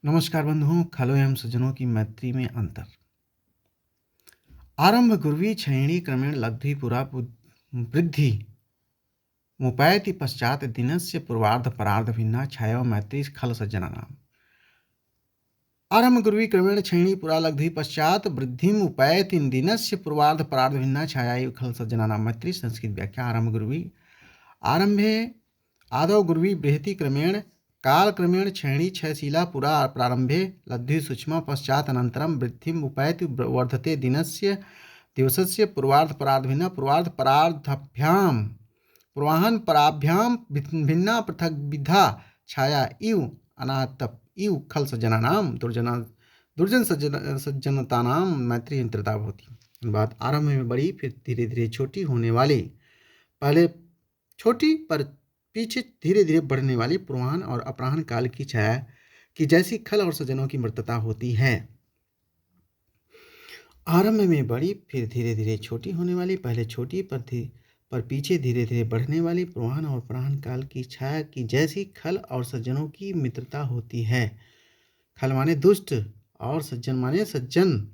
नमस्कार बंधुओं, खलो एवं सज्जनों की मैत्री में अंतर। आरंभ गुर्वी क्षयणी क्रमेण लब्धि पुरा वृद्धि मुपैति पश्चात दिनस्य पूर्वार्ध परार्ध भिन्ना छाया मैत्री खल सज्जना नाम। आरंभ गुर्वी क्रमेण क्षयणी पुरा लब्धि पश्चात वृद्धि मुपैति दिनस्य पूर्वार्ध परार्ध भिन्ना छाया खल सज्जना नाम। मैत्री संस्कृत व्याख्या। आरंभ गुर्वी आरंभे आदौ गुर्वी बृहति क्रमेण कालक्रमेण क्षयणी क्षयशीला पुरा प्रारंभे लब्धि सूक्ष्म पश्चात अनन्तरं वृद्धिम् उपैति वर्धते दिवसस्य पूर्वार्ध परार्धभिन्ना पूर्वार्ध परार्धभ्यां पूर्वाहन पराभ्यां भिन्ना पृथग्विधा छाया इव अनातप इव खल सज्जनानां दुर्जन सज्जनतानां मैत्री मित्रता होती। बात आरंभ में बड़ी फिर धीरे धीरे छोटी होने वाली, पहले छोटी पर पीछे धीरे धीरे बढ़ने वाली पूर्वाह्न और अपराह्न काल की छाया की जैसी खल और सज्जनों की मृतता होती है। आरंभ में बड़ी फिर धीरे धीरे छोटी होने वाली, पहले छोटी पर पीछे धीरे धीरे बढ़ने वाली पूर्वाह्न और अपराह्न काल की छाया की जैसी खल और सज्जनों की मित्रता होती है। खल माने दुष्ट और सज्जन माने सज्जन।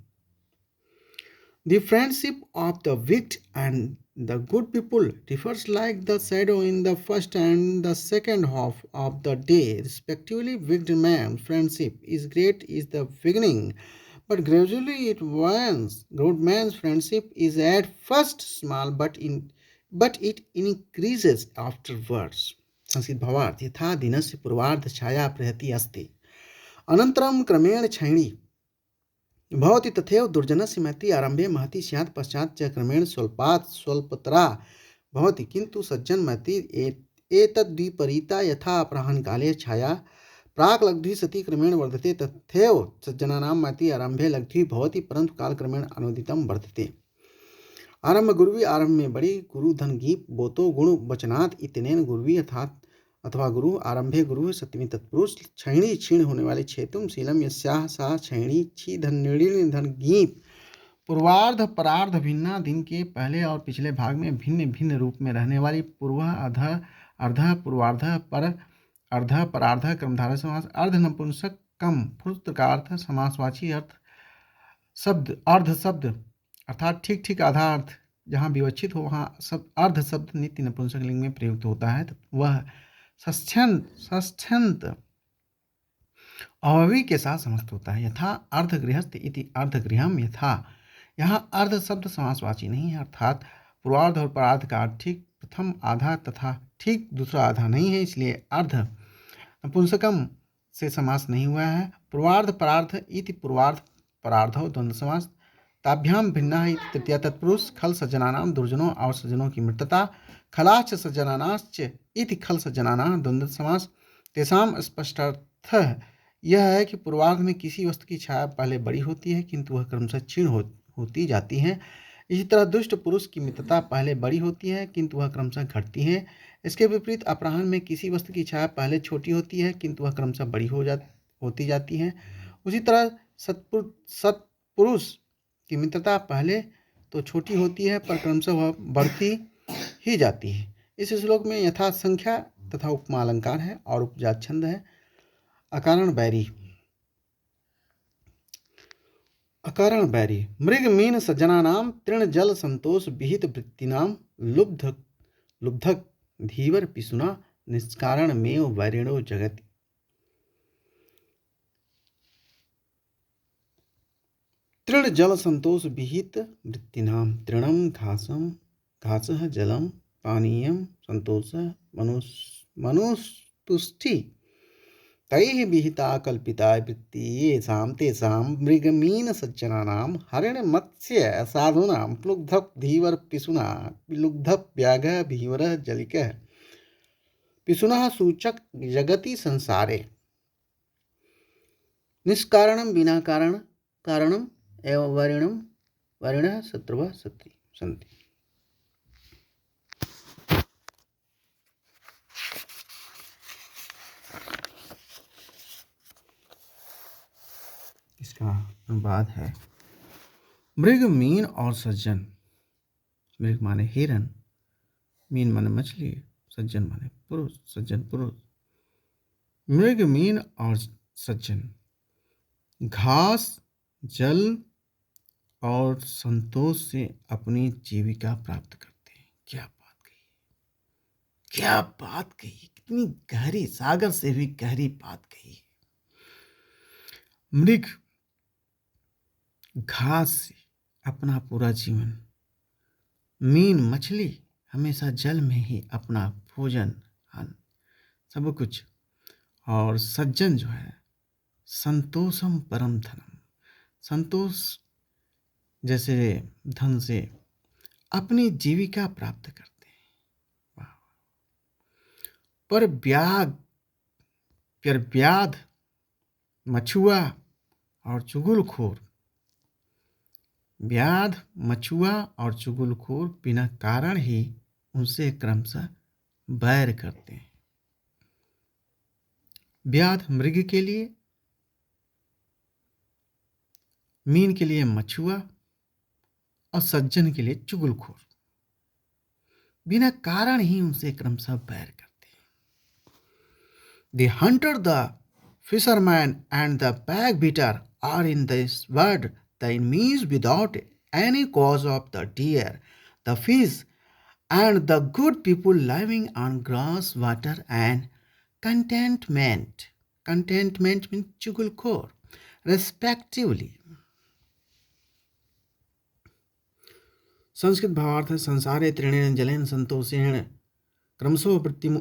The friendship of the wicked and the good people differs like the shadow in the first and the second half of the day, respectively. Wicked man's friendship is great is the beginning, but gradually it wanes. Good man's friendship is at first small, but it increases afterwards. Sanskrit भावार्थ। यथा दिनस्य पूर्वार्ध छाया प्रहति अस्ति अनन्तरं क्रमेण क्षयणी भवति तथैव दुर्जनस्य मैत्री आरंभे महती स्यात् पश्चात् च क्रमेण स्वल्पात् स्वल्पतरा भवति, किन्तु सज्जन मैत्री एतद्विपरीता। यथा अपराह्नकाले छाया प्राक् लब्धि सति क्रमेण वर्धते तथैव सज्जनानां मैत्री आरंभे लब्धि भवति, परन्तु कालक्रमेण अनुदितं वर्धते। आरंभ गुर्वी आरंभ में बड़ी, गुरु धन गीप बोतो गुण वचनात् इत्यनेन गुर्वी अथवा गुरु आरंभे गुरु सप्तमी तत्पुरुष क्षयणी क्षीण होने वाले छेतुम शीलम यस्याह सा क्षयणी छी धन निर्णीण धन गीप पूर्वार्ध परार्ध भिन्ना। दिन के पहले और पिछले भाग में भिन्न भिन्न रूप में रहने वाली पूर्व अर्ध पूर्वार्ध पर अर्ध परार्ध क्रमधारय समास अर्ध नपुंसक कम पुरुष का अर्थ समासवाची अर्थ शब्द अर्ध शब्द अर्थात ठीक ठीक आधा अर्थ जहाँ विवक्षित हो वहाँ सब अर्ध शब्द नित्य नपुंसक लिंग में प्रयुक्त होता है। वह षष्ठ्यंत अवयवी के साथ समाप्त होता है। यथा अर्ध गृहस्थ इति अर्ध गृहम। यथा यहाँ अर्ध शब्द समासवाची नहीं है, अर्थात पूर्वार्ध और परार्ध का अर्थ ठीक प्रथम आधा तथा ठीक दूसरा आधा नहीं है, इसलिए अर्ध नपुंसकम से समास नहीं हुआ है। पूर्वार्ध परार्ध इति पूर्वार्ध परार्धो द्वंद्व समास ताभ्याम भिन्ना है। तृतीय तत्पुरुष खल सज्जनानां दुर्जनों और सज्जनों की मृतता खलाश्च सज्जनानाश्च इति खल सज्जनानां द्वंद्व समास। तेषां स्पष्टार्थ यह है कि पूर्वार्ध में किसी वस्तु की छाया पहले बड़ी होती है किंतु वह क्रमशः क्षीण होती जाती है। इसी तरह दुष्ट पुरुष की मित्रता पहले बड़ी होती है किंतु वह क्रमशः घटती है। इसके विपरीत अपराह्न में किसी वस्तु की छाया पहले छोटी होती है किंतु वह क्रमशः बड़ी होती जाती है। उसी तरह सत्पुरुष की मित्रता पहले तो छोटी होती है पर क्रमशः वह बढ़ती ही जाती है। इस श्लोक में यथा संख्या तथा उपमा अलंकार है और उपजात छंद है। अकारण बैरी मृग मीन सज्जनानां तृण जल संतोष विहित वृत्तिनां लुब्धक धीवर पिशुना निष्कारण मेव वैरिणो जगति। तृण जल संतोष विहित वृत्तिनां तृणं घासः जलं पानीयं संतोषः मनुस्तुष्टि तैः विहिता कल्पिता वृत्ति येषां तेषां मृगमीन सज्जनानां हरिण मत्स्य साधूनां प्लुब्धक धीवर पिशुना लुब्धक व्याघ्र भीवर जलिकः पिशुनः सूचक जगति संसारे निष्कारणं बिना कारणम एवं वरिणः शत्रुवः सन्ति। इसका अनुवाद है मृग मीन और सज्जन। मृग माने हिरन, मीन माने मछली, सज्जन माने पुरुष, सज्जन पुरुष। मृग मीन और सज्जन घास, जल और संतोष से अपनी जीविका प्राप्त करते हैं। क्या बात कही, क्या बात कही, कितनी गहरी, सागर से भी गहरी बात कही। मृग घास से अपना पूरा जीवन, मीन मछली हमेशा जल में ही अपना भोजन, अन्न, सब कुछ, और सज्जन जो है संतोषम परम धनम, संतोष जैसे धन से अपनी जीविका प्राप्त करते हैं। वाह। पर व्याध, मछुआ और चुगलखोर, व्याध, मछुआ और चुगलखोर बिना कारण ही उनसे क्रमशः बैर करते हैं। व्याध मृग के लिए, मीन के लिए मछुआ और सज्जन के लिए चुगलखोर बिना कारण ही उनसे क्रमशः बैर करते हैं। The hunter, the fisherman, and the backbeater are in this world the enemies without any cause of the deer, the fish, and the good people living on grass, water, and contentment. Contentment means chugulkhor, respectively. Sanskrit भावार्थ है संसारे तृणेन जलेन संतोषेण क्रमशो वृत्तिम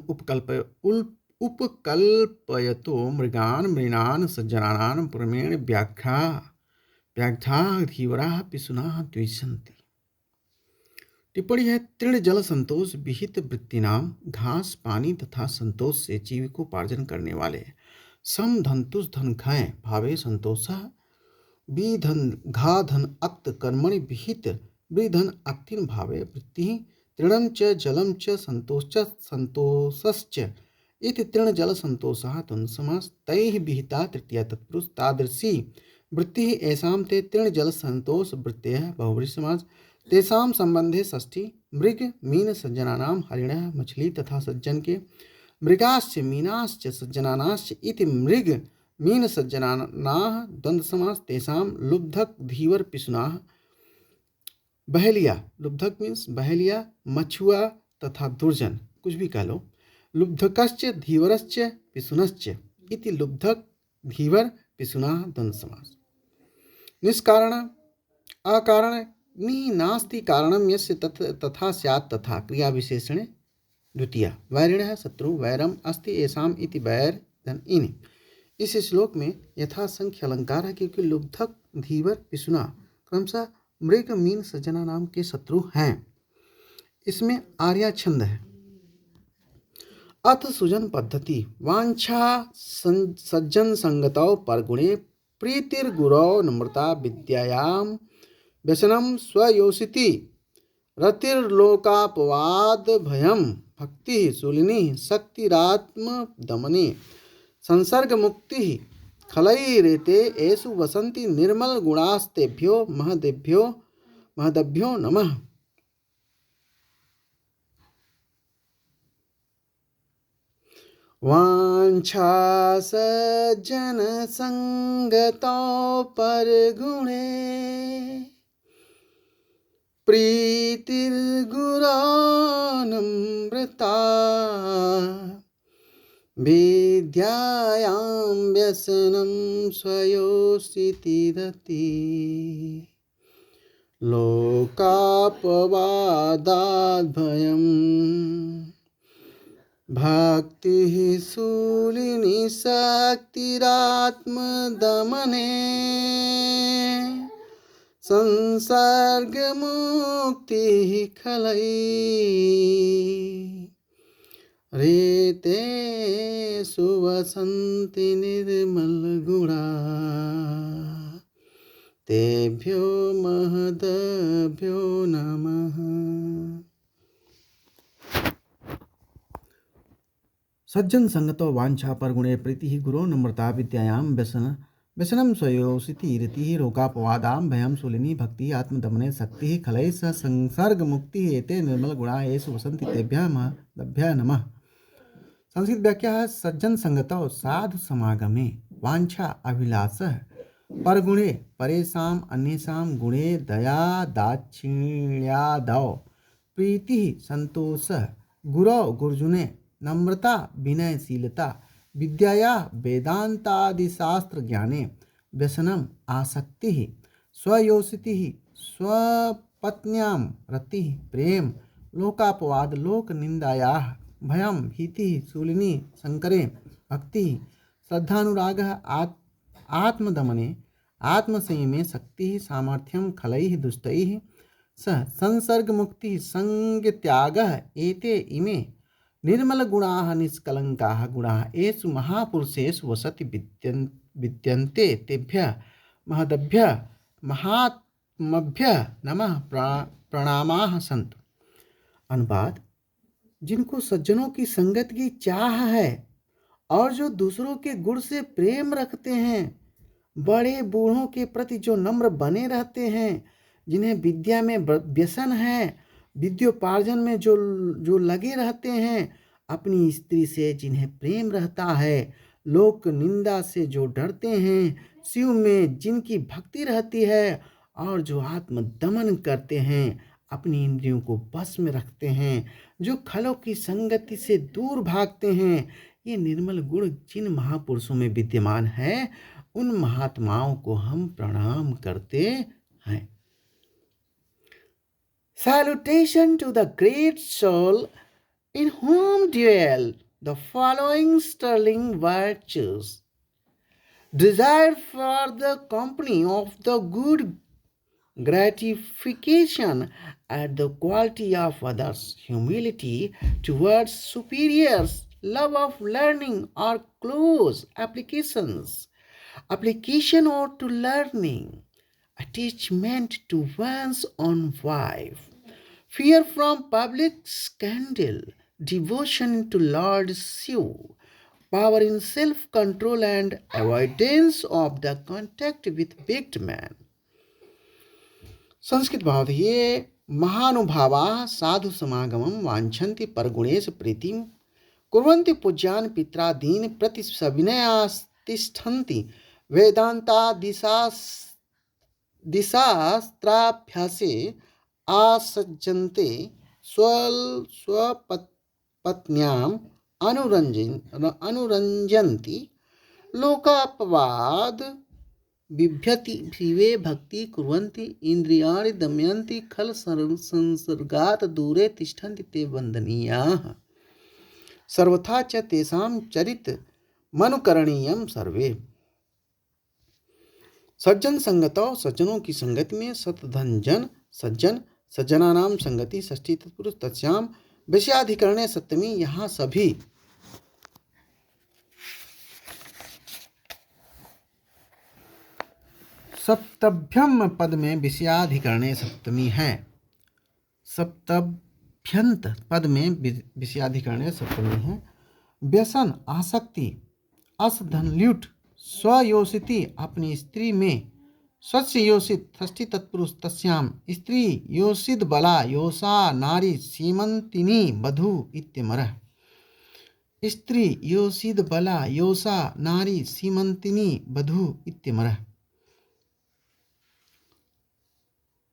उपकल्पयतो मृगान मृणान सज्जनानां पुरमेण व्याघ्रा धीवराः पिशुनाः द्विषन्ति। टिप्पणी है, तृण जल संतोष विहित वृत्तिनाम, घास पानी तथा संतोष से जीविकोपार्जन करने वाले, सम धनतुष धन खय भावे संतोषः विधन घा धन अक्त कर्मणि विहित वृधन अक्तिन भावे वृत्ति तृणं च जलं च संतोषश्च इति तृण जल संतोषः द्वन्द्वसमास तैः विहिता तृतीया तत्पुरुष तादृशी वृत्तिः येषां ते तृण जल संतोष वृत्तयः बहुव्रीहि समास तेषां संबंधे षष्ठी मृग मीन सज्जनानां हरिणः मछली तथा सज्जन के मृगाश्च मीनाश्च सज्जनानाश्च इति मृग मीन सज्जनानाः द्वन्द्वसमास तेषां लुब्धक धीवर पिशुनाः बहेलिया, लुब्धक मीन्स बहेलिया, मछुआ तथा दुर्जन, कुछ भी कह लो, लुब्धकश्च धीवरश्च पिशुनश्च इति लुब्धक धीवर पिशुनाः द्वन्द्व समास। निष्कारण अकारण नि नास्ति कारणम यस्य तथा स्यात् तथा क्रिया विशेषण द्वितीया वैरिणः शत्रु वैरम अस्ति येषाम इति वैर धन इनि। इस श्लोक में यथासंख्य अलंकार है क्योंकि लुब्धक धीवर पिशुना क्रमशः मृग मीन सज्जना नाम के शत्रु हैं। इसमें आर्या छंद है। अथ सुजन पद्धति वांछा सज्जन संगतौ परगुणे प्रीतिर्गुरौ नम्रता विद्यायां व्यसनम स्वयोषिति रतिर्लोकापवाद भयम भक्ति शूलिनी शक्तिरात्म दमने संसर्ग मुक्ति खलैरेते एषु वसन्ति निर्मल गुणास्तेभ्यो महदेभ्यो नमः। वांछा सज्जन संगतौ परगुणे प्रीतिर्गुरौ नम्रता विद्यायां व्यसनं स्वयोषितिरति लोकापवादाद्भयं भक्तिः शूलिनी शक्तिरात्मदमने संसर्गमुक्तिः खलै रेते सुवसन्ति निर्मलगुणा तेभ्यो महदभ्यो नमः। सज्जन संगतो वांछा परगुणे प्रीति गुरो नम्रता विद्यायां व्यसनम स्वयोषिति रतिः रोगापवादां भयं शूलिनी भक्ति आत्मदमने शक्ति खलैः स संसर्ग मुक्ति एते निर्मल गुणा येषु वसन्ति तेभ्यः महदभ्यः नमः। संस्कृत व्याख्या है, सज्जन संगतौ साधु समागमे वांछा अभिलाषः परगुणे परेषाम् अन्येषां गुणे दया दाक्षिण्यादौ प्रीतिः संतोषः गुरौ गुर्जुने नम्रता विनयशीलता विद्याया वेदान्तादिशास्त्रज्ञाने व्यसनम् आसक्तिः स्वयोषितिः स्वपत्न्यां रतिः प्रेम लोकापवाद लोकनिन्दायाः भयं भीतिः शूलिनी शङ्करे भक्तिः श्रद्धानुरागः आत्मदमने आत्मसंयमे शक्तिः सामर्थ्यं खलैः दुष्टैः सह संसर्गमुक्तिः संगत्यागः एते इमे निर्मलगुणाः निष्कलङ्काः गुणाः येषु महापुरुषेषु वसति विद्यन्ते तेभ्यः महदभ्यः महात्मभ्यः नमः प्रणामाः सन्तु। अनुवाद: जिनको सज्जनों की संगत की चाह है और जो दूसरों के गुण से प्रेम रखते हैं, बड़े बूढ़ों के प्रति जो नम्र बने रहते हैं, जिन्हें विद्या में व्यसन है, विद्योपार्जन में जो लगे रहते हैं, अपनी स्त्री से जिन्हें प्रेम रहता है, लोक निंदा से जो डरते हैं, शिव में जिनकी भक्ति रहती है और जो आत्म दमन करते हैं, अपनी इंद्रियों को बस में रखते हैं, जो खलों की संगति से दूर भागते हैं, ये निर्मल गुण जिन महापुरुषों में विद्यमान है, उन महात्माओं को हम प्रणाम करते हैं। Salutation to the great soul in whom dwell the following sterling virtues: desire for the company of the good, gratification at the quality of others, humility towards superiors, love of learning or close application or to learning, attachment to one's own wife, fear from public scandal, devotion to Lord Shiva, power in self-control and avoidance of the contact with big man। Sanskrit भाव: ये महानुभावाः साधु समागमं वाञ्छन्ति परगुणेषु प्रीतिं कुर्वन्ति पूज्यान् पित्रादीन् प्रति सविनयास्तिष्ठन्ति वेदान्तादिशास्त्राभ्यासे आसज्जन्ते स्वपत्न्याम् अनुरञ्जन्ति लोकापवाद बिभ्यति भीवे भक्ति कुर्वन्ति इंद्रियाणि दमयन्ति खल संसर्गात् दूरे तिष्ठन्ति ते वन्दनीयाः सर्वथा च तेषां चरितमनुकरणीयं सर्वे। सज्जन संगतौ सज्जनों की संगति में सतधन सज्जन सज्जनानाम संगति षष्ठी तत्पुरुष तस्याम विषयाधिकरणे सप्तमी। यहाँ सभी सप्तभ्यम पद में विषयाधिकरणे सप्तमी है। सप्तभ्यंत पद में विषयाधिकरणे सप्तमी है। व्यसन आसक्ति असधन ल्यूट स्वयोषिति अपनी स्त्री में स्वस्य योषित षष्ठी तत्पुरुष तस्याम स्त्री योषित बला योषा नारी सीमंतिनी बधू इत्यमरः। स्त्री योषित बला योषा नारी सीमंतिनी बधू इत्यमरः।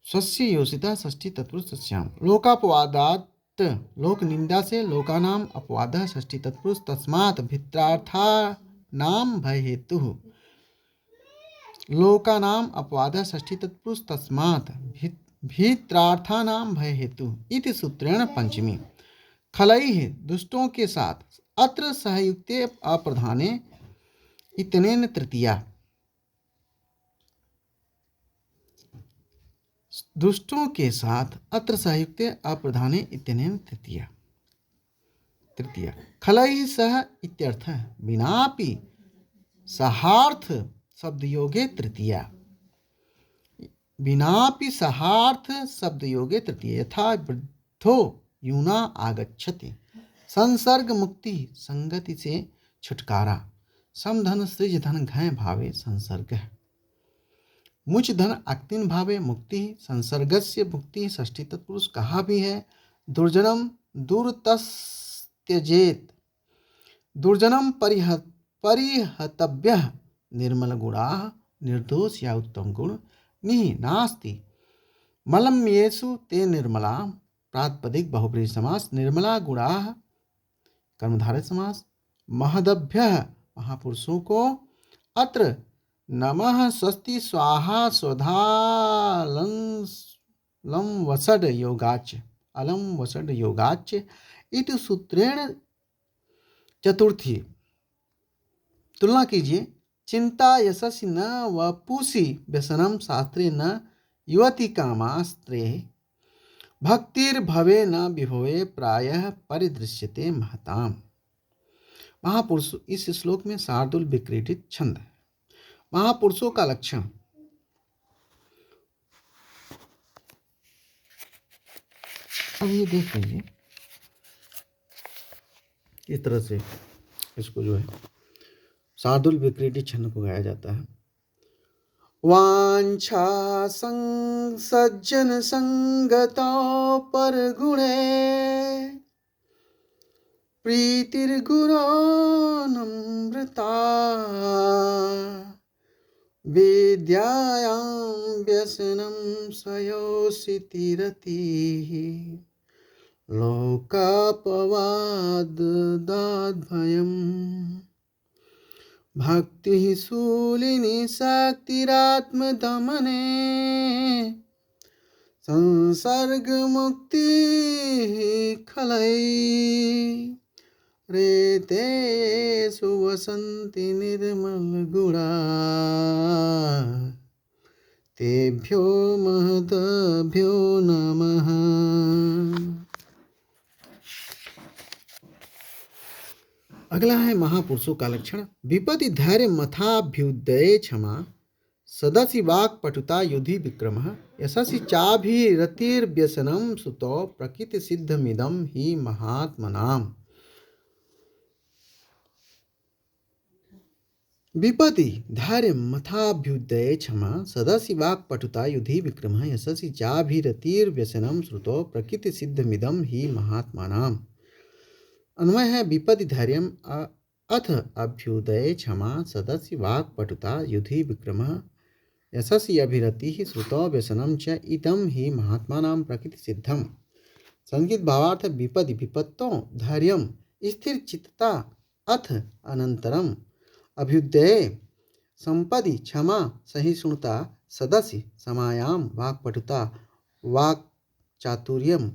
स्वस्य योषिता षष्ठी तत्पुरुष तस्याम लोकापवादात् लोक निंदा से लोकानाम अपवादः षष्ठी तत्पुरुष तस्मात् भित्रार्थानाम भय हेतु लोकानाम अपवादः षष्ठी तत्पुरुष तस्मात् भित्रार्थानाम भय हेतु इति सूत्रेण पंचमी। खलैः दुष्टों के साथ अत्र सहयुक्ते अप्रधाने इत्यनेन तृतीया। दुष्टों के साथ अत्र सहयुक्ते अप्रधाने इत्यनेन तृतीया। खलैः सह इत्यर्थः विनापि सहार्थ शब्द योगे तृतीया। विनापि सहार्थ शब्द योगे तृतीया। यथा वृद्धो यूना आगच्छति। संसर्ग मुक्ति संगति से छुटकारा। समधन सृज धन घय भावे संसर्ग। मुच धन अक्तिन भावे मुक्ति संसर्गस्य मुक्ति षष्ठी तत्पुरुष कहा भी है। दुर्जनम दूरतस्त्यजेत दुर्जनम परिहतव्यः निर्मल गुणाः निर्दोष या उत्तम गुण निहि नास्ति। मलम येषु ते निर्मला प्रातिपदिक बहुब्रीहि समास निर्मला गुणाः कर्मधारय समास महदभ्यः महापुरुषों को अत्र नमः स्वस्ति स्वाहा स्वधा लम वसड योगाच अलम वसड योगाच इति सूत्रेण चतुर्थी। तुलना कीजिए। चिंता यशस्वी न वपुषि व्यसनम शास्त्रे न युवती कामास्त्रे भक्तिर्भवे न विभवे प्रायः परिदृश्यते महताम। महापुरुष इस श्लोक में शार्दुल विक्रीडित छंद है। महापुरुषों का लक्षण। अब ये देख लीजिए इस तरह से इसको जो है शार्दुल विक्रीडित छंद को गाया जाता है। वांछा सज्जन संगतो पर गुणे प्रीतिर्गुरो नम्रता विद्यायां व्यसनं स्वयोषितिरतिः लोकापवादाद्भयम् भक्तिः शूलिनी शक्तिरात्मदमने संसर्गमुक्तिः खलैः रेतेषु वसन्ति निर्मलगुणा तेभ्यो महद्भ्यो नमः। अगला है महापुरुषों का लक्षण। विपत्ति धैर्य मथाभ्युदये क्षमा सदसि वाक् पटुता युधि विक्रमः यशसि चाभिरतिर्व्यसनं सुतो प्रकृति सिद्धमिदं हि महात्मनाम्। विपत्ति धैर्य मथाभ्युदये क्षमा सदसि वाक् पटुता युधि विक्रमः यशसि चाभिरतिर्व्यसनं श्रुतो प्रकृति सिद्धमिदं हि महात्मानाम्। अन्वय है विपत्ति धैर्यम अथ अभ्युदये क्षमा सदसि वाक् पटुता युधि विक्रमः यशसि अभिरतिः श्रुतो व्यसनं च इदं हि महात्मानां प्रकृति सिद्धम। संगीत भावार्थ विपदि विपत्तों धैर्यम स्थिर चित्तता अथ अनंतरम अभ्युदये संपदि क्षमा सहिष्णुता सदसि समायाम वाक्पटुता वाक् चातुर्यम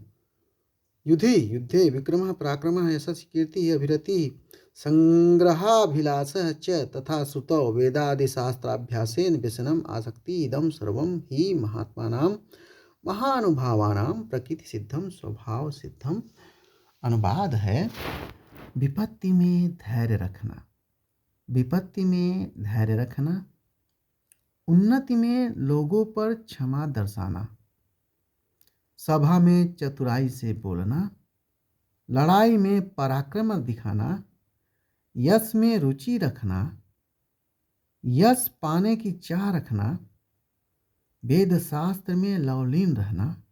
युधि युद्धे विक्रमः पराक्रमः यशस्वी कीर्तिः अभिरतिः संग्रहाभिलाषः च तथा श्रुतौ वेदादिशास्त्राभ्यासेन व्यसनम् आसक्ति इदं सर्वं हि महात्मानां महानुभावानां प्रकृति सिद्धम स्वभाव सिद्धम। अनुवाद है विपत्ति में धैर्य रखना, विपत्ति में धैर्य रखना, उन्नति में लोगों पर क्षमा दर्शाना, सभा में चतुराई से बोलना, लड़ाई में पराक्रम दिखाना, यश में रुचि रखना, यश पाने की चाह रखना, वेद शास्त्र में लवलीन रहना,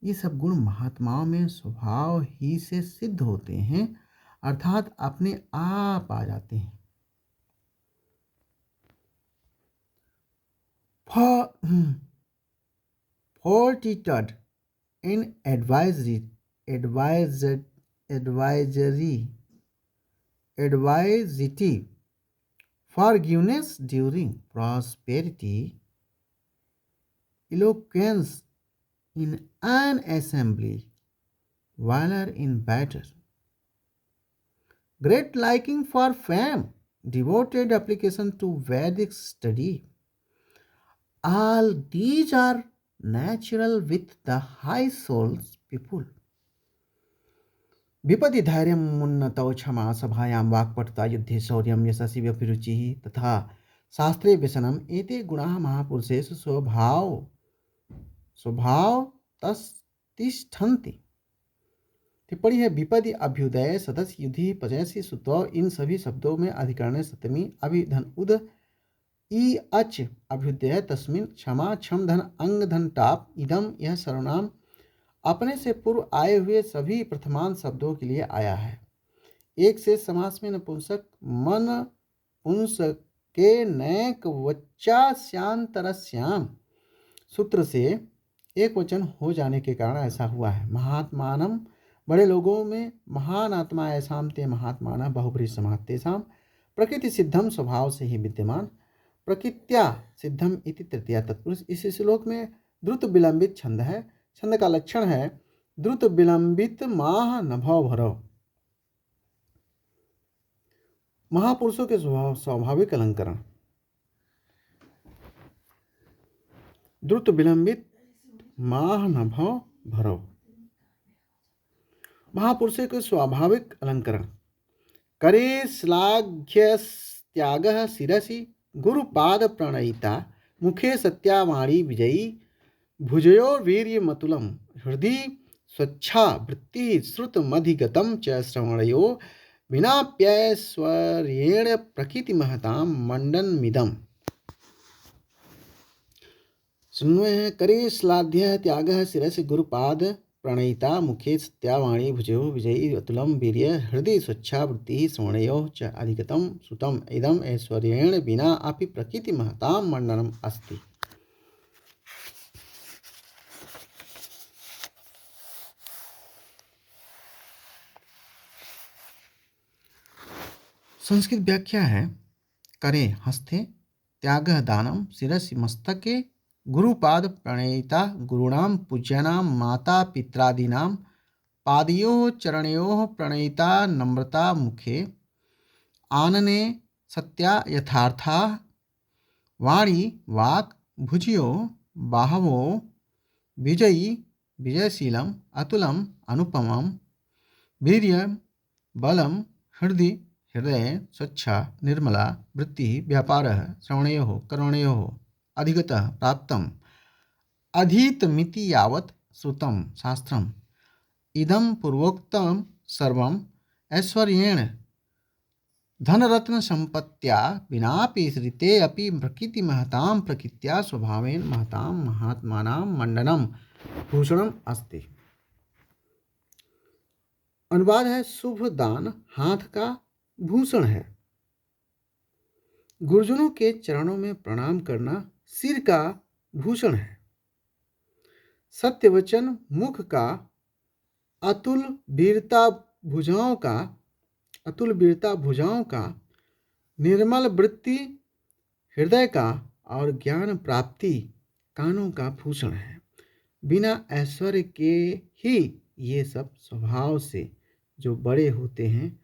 ये सब गुण महात्माओं में स्वभाव ही से सिद्ध होते हैं, अर्थात अपने आप आ जाते हैं। Fortitude in adversity, forgiveness during prosperity, eloquence in an assembly, valor in battle, great liking for fame, devoted application to Vedic study. All these are natural with the high souls people. विपदि Dhairyam उन्नतौ क्षमा सभायां वाक्पटुता युद्धे शौर्यं यशसि व्यभिरुचिः तथा शास्त्रे व्यसनम् एते गुणाः महापुरुषेषु स्वभावतस्तिष्ठन्ति। टिप्पणी है विपदि अभ्युदय सदस्य युधि पजयसि सुतो इन सभी शब्दों में अधिकरण सप्तमी अभिधन उद ई अच अभ्युदय तस्मिन क्षमा क्षम धन अंग धन टाप इदम यह सर्वनाम अपने से पूर्व आए हुए सभी प्रथमांत शब्दों के लिए आया है। एक से समास में नपुंसक मन पुंस के नैक वच्चास्यांतरस्याम सूत्र से एक वचन हो जाने के कारण ऐसा हुआ है। महात्मानम बड़े लोगों में महान आत्मा ऐसाम ते महात्माना बहुब्रीहि समाह तेषाम प्रकृति सिद्धम स्वभाव से ही विद्यमान प्रकृत्या सिद्धम इति तृतीया तत्पुरुष। इस श्लोक में द्रुत विलंबित छंद है। छंद का लक्षण है द्रुत विलंबित माह नभव भरव। महापुरुषों के स्वाभाविक अलंकरण। द्रुत विलंबित माह नभव भरव। महापुरुषों के स्वाभाविक अलंकरण। करे श्लाघ्यस्त्यागः शिरसि गुरुपाद प्रणयिता मुखे सत्यावाणी विजयी भुजयोर्वीर्यमतुलं हृदि स्वच्छा वृत्ति श्रुतमधिगतं च श्रवणयो विनाप्यैश्वर्येण प्रकृतिमहतां मंडनमिदम्। सुनवे हैं करे श्लाघ्य त्यागः शिरसि गुरुपाद प्रणयिता मुखे सत्यावाणी भुजयो विजयी अतुलं वीर्य हृदय स्वच्छा वृत्ति श्रवणयो च अधिगतं सुतम इदम ऐश्वर्येण विना अपि प्रकृति महतां मंडनम अस्ति। संस्कृत व्याख्या है करे हस्ते त्यागः दानम शिरसि मस्तके गुरुपाद प्रणयिता गुरूणां पूज्यानां माता पित्रादीनां पादयोः चरणयोः प्रणयिता नम्रता मुखे आनने सत्या यथार्था वाणी वाक् भुजयो बाहवो विजयी विजयशीलम अतुलम अनुपमम वीर्यम बलम हृदय स्वच्छा निर्मला वृत्ति व्यापारः श्रवणयोः कर्मणयोः अधिगतः प्राप्तम् अधीतमिति यावत् श्रुतं शास्त्रम् इदं पूर्वोक्तं सर्वम् ऐश्वर्येण धनरत्न संपत्त्या विनापि श्रिते अपि प्रकृति महतां प्रकृत्या स्वभावेन महतां महात्मानां मंडनम भूषणम अस्ति। अनुवाद है शुभ दान हाथ का भूषण है। गुरुजनों के चरणों में प्रणाम करना सिर का भूषण है। सत्यवचन मुख का अतुल वीरता भुजाओं का निर्मल वृत्ति हृदय का और ज्ञान प्राप्ति कानों का भूषण है। बिना ऐश्वर्य के ही ये सब स्वभाव से जो बड़े होते हैं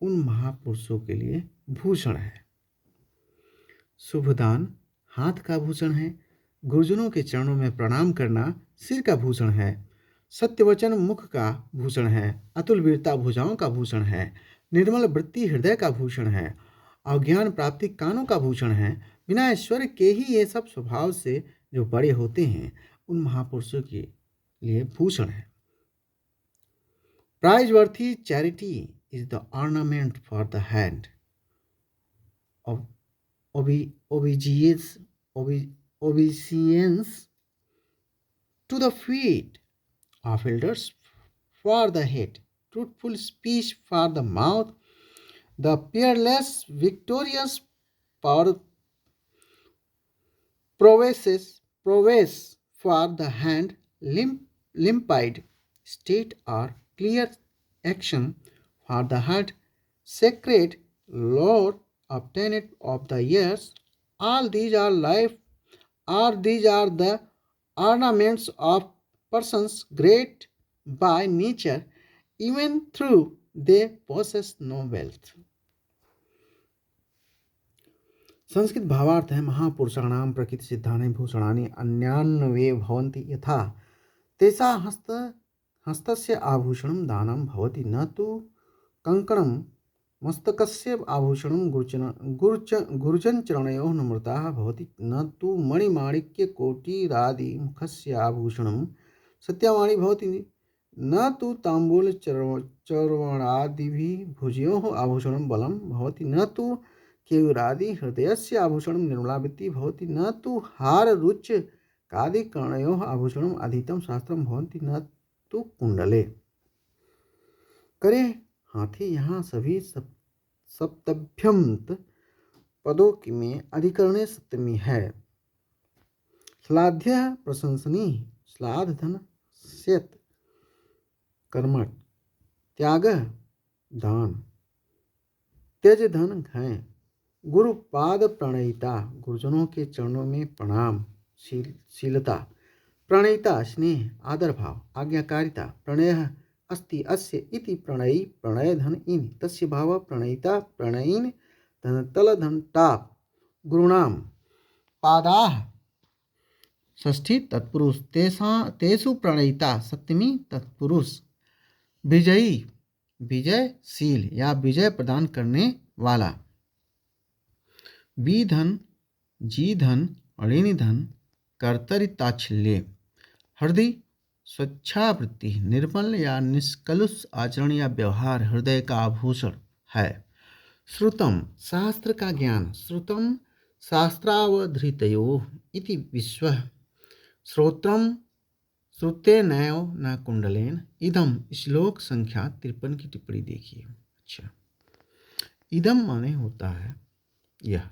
उन महापुरुषों के लिए भूषण है। शुभ दान हाथ का भूषण है। गुरुजनों के चरणों में प्रणाम करना सिर का भूषण है। सत्यवचन मुख का भूषण है। अतुल वीरता भुजाओं का भूषण है। निर्मल वृत्ति हृदय का भूषण है और ज्ञान प्राप्ति कानों का भूषण है। बिना ऐश्वर्य के ही ये सब स्वभाव से जो बड़े होते हैं उन महापुरुषों के लिए भूषण है। प्राइजवर्थी charity is the ornament for the hand of obedience to the feet of elders for the head, truthful speech for the mouth, the peerless victorious prowess for the hand, limpid state or clear action for the heart, sacred Lord obtained of the years. All these are the ornaments of persons great by nature, even though they possess no wealth. Sanskrit भावार्थ है महापुरुषाणां प्रकृति सिद्धानि भूषणानि अन्यान्वे भवन्ति यथा तेषा हस्तस्य आभूषणं दानं भवति न तु कंकणं मस्तकस्य आभूषणं गुरुजन चरणयोः नम्रता भवति न तु मणिमाणिक्यकोटिरादि मुखस्य आभूषणं सत्यावाणी भवति न तु ताम्बूल चर्वणादिभिः भुजयोः आभूषणं बलं भवति न तु केयूरादि हृदयस्य आभूषणं निर्मलावृत्तिः भवति न तु हाररुच्यकादि कर्णयोः आभूषणम् अधीतं शास्त्रं भवन्ति न तु कुंडले। करे हाथी यहाँ सभी सप्तभ्यंत पदों की में अधिकरणे सप्तमी है। श्लाघ्य प्रशंसनीय, श्लाघ धन स्यत कर्मठ, त्याग दान, त्यज धन घय, गुरुपाद प्रणयिता, गुरुजनों के चरणों में प्रणाम, शीलता, प्रणयिता स्नेह आदर भाव, आज्ञाकारिता, प्रणय अस्ति अस्य इति प्रणयी प्रणय धन इन, तस्य भाव प्रणयिता प्रणयीन धन तल धन टाप, गुरुणाम पादाह षष्ठी तत्पुरुष, तेषु प्रणयिता सप्तमी तत्पुरुष, विजयी विजयशील या विजय प्रदान करने वाला, बी धन जी धन ऋण धन कर्तरिताच्छल्य, हृदय स्वच्छावृत्ति, निर्मल या निष्कलुष आचरण या व्यवहार हृदय का आभूषण है। श्रुतम शास्त्र का ज्ञान, श्रुतम शास्त्रावधृतयो इति विश्व, श्रोत्रम श्रुते नैव न कुंडलेन, इदम श्लोक संख्या 53 की टिप्पणी देखिए। अच्छा, इदम माने होता है यह,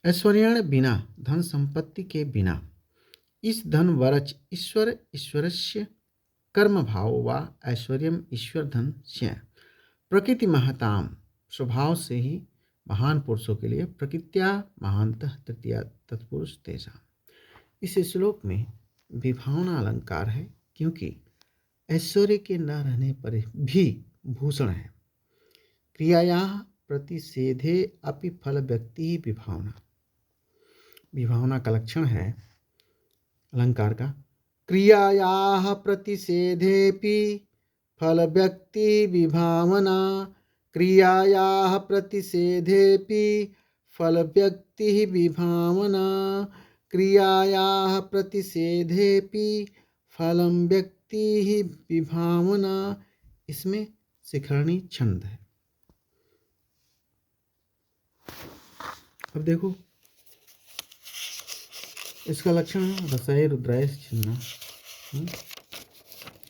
ऐश्वर्य बिना, धन संपत्ति के बिना, इस धन वरच ईश्वर ईश्वरस्य कर्म भाव व ऐश्वर्यम ईश्वर धन से, प्रकृति महताम, स्वभाव से ही महान पुरुषों के लिए, प्रकृत्या महानतः तृतीया तत्पुरुष तेषाम। इस श्लोक में विभावना अलंकार है, क्योंकि ऐश्वर्य के न रहने पर भी भूषण है। क्रियाया प्रतिषेधे अपि फल व्यक्ति विभावना, विभावना का लक्षण है अलंकार का, क्रियायाः प्रतिषेधेपि फल व्यक्ति विभावना, क्रियायाः प्रतिषेधेपि फल व्यक्ति विभावना, क्रियायाः प्रतिषेधेपि फलम व्यक्ति विभावना। इसमें शिखरणी छंद है। अब देखो इसका लक्षण है रसाय रुद्राय छिन्ना।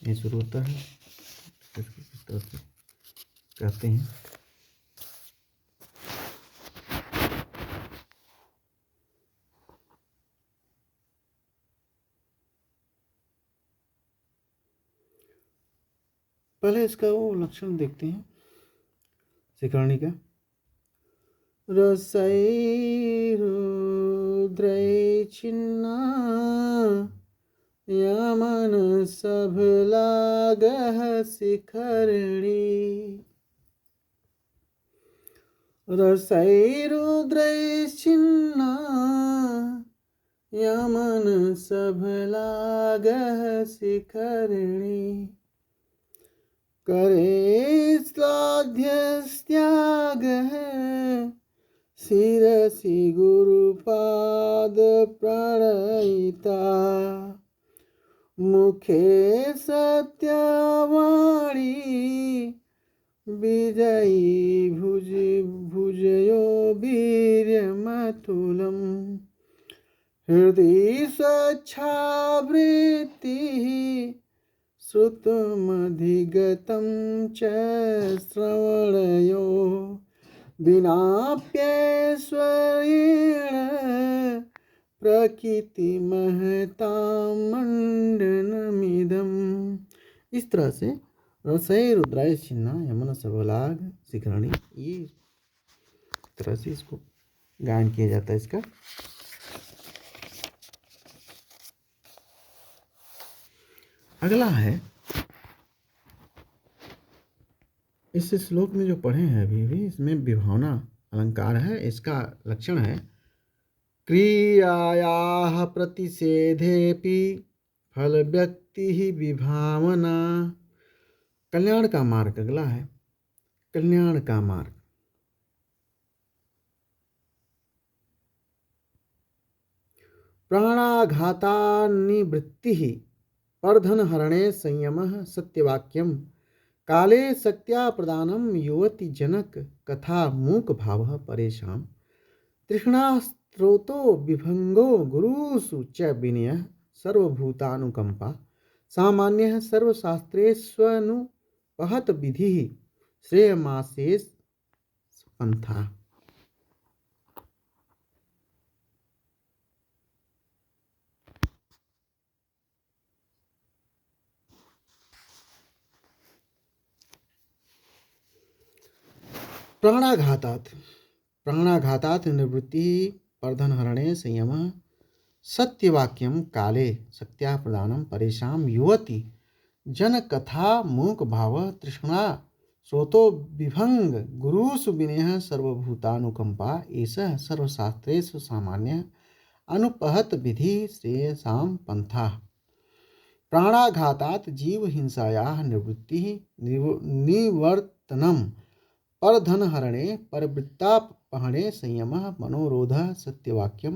ये शुरू होता है, इसको किस तरह से कहते हैं। पहले इसका वो लक्षण देखते हैं शिखरणी का। रसै रुद्रै छिन्ना यमन सभलागः शिखरणी, रसै रुद्रै छिन्ना यमन सभलागः शिखरणी, करे श्लाघ्यस्त्यागः शिरसि गुरुपाद प्रणयिता, मुखे सत्यवाणी विजयी भुजयो वीर्यमतुलम्, हृदि स्वच्छावृत्तिः श्रुतमधिगतं च श्रवणयो, विनाप्यैश्वर्येण प्रकृतिमहतां मण्डनमिदम्। इस तरह से रसै रुद्राय छिन्ना यमन सबलाग शिखरणी, ये तरह से इसको गायन किया जाता है इसका। अगला है, इस श्लोक में जो पढ़े हैं अभी भी, इसमें विभावना अलंकार है। इसका लक्षण है क्रियायाः प्रतिषेधेपि फल व्यक्ति विभावना। कल्याण का मार्ग अगला है, कल्याण का मार्ग। प्राणाघातान्निवृत्तिः परधनहरणे संयमः सत्यवाक्यम, काले शक्त्या प्रदानम युवति जनक कथा मूक भावः परेशान, तृष्णास्त्रोतो विभंगो गुरुषु च विनयः सर्वभूतानुकंपा, सामान्यः सर्वशास्त्रेष्वनुपहत विधिः श्रेयमासेस पंथा। प्राणाघातात् प्राणाघातात् निवृत्ति पर्धनहरणे संयम सत्यवाक्यम काले शक्त्या प्रदानम परेशान युवती जनकथा मूक भाव तृष्णा स्रोतो विभंग गुरुसु विनय सर्वभूतानुकंपा एषः सर्वशास्त्रेषु सामान्य अनुपहत विधि श्रेयसां पंथा प्राणाघातात् जीव हिंसायाः निवृत्तिः निवर्तनम परधनहरणे परवृत्तापहरणे संयमः मनोरोधः सत्यवाक्यम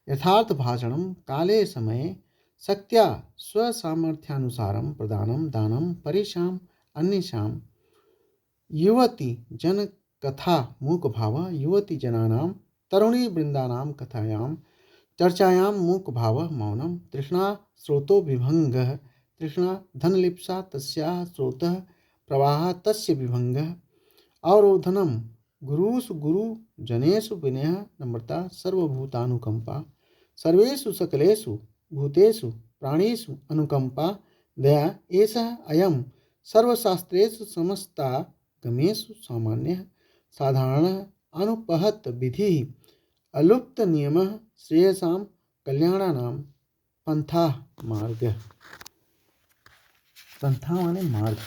यथार्थ भाषणम काले समये शक्त्या स्वसामर्थ्यानुसारं प्रदानं दानं परेषाम् अन्येषां युवती जन कथा मूक भाव युवती जनानां तरुणी वृंदानां कथायां चर्चायां मूक भाव मौनम तृष्णा स्रोतो विभंगः तृष्णा धनलिप्सा तस्याः स्रोतः प्रवाह तस्य विभंगः अवरोधनम गुरुषु गुरु जनेषु विनयः नम्रता सर्वभूतानुकंपा सर्वेषु सकलेषु भूतेषु प्राणिषु अनुकंपा दया एषः अयं सर्वशास्त्रेषु समस्तागमेषु सामान्यः साधारणः अनुपहत विधिः अलुप्त नियमः श्रेयसां कल्याणानां पंथा मार्ग। पंथा माने मार्ग।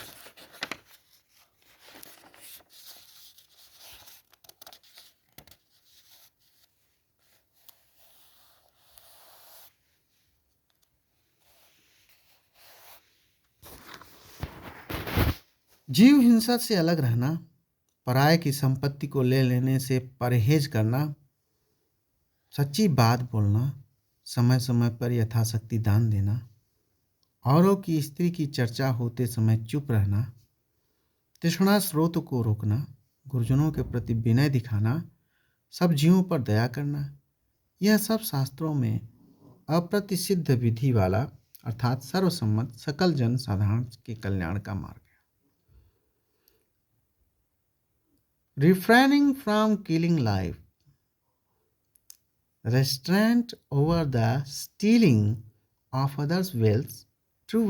जीव हिंसा से अलग रहना, पराये की संपत्ति को ले लेने से परहेज करना, सच्ची बात बोलना, समय समय पर यथाशक्ति दान देना, औरों की स्त्री की चर्चा होते समय चुप रहना, तृष्णा स्रोत को रोकना, गुरुजनों के प्रति विनय दिखाना, सब जीवों पर दया करना, यह सब शास्त्रों में अप्रतिसिद्ध विधि वाला अर्थात सर्वसम्मत सकल जन साधारण के कल्याण का मार्ग है। Refraining from killing life, restraint over the stealing of others' wealth, true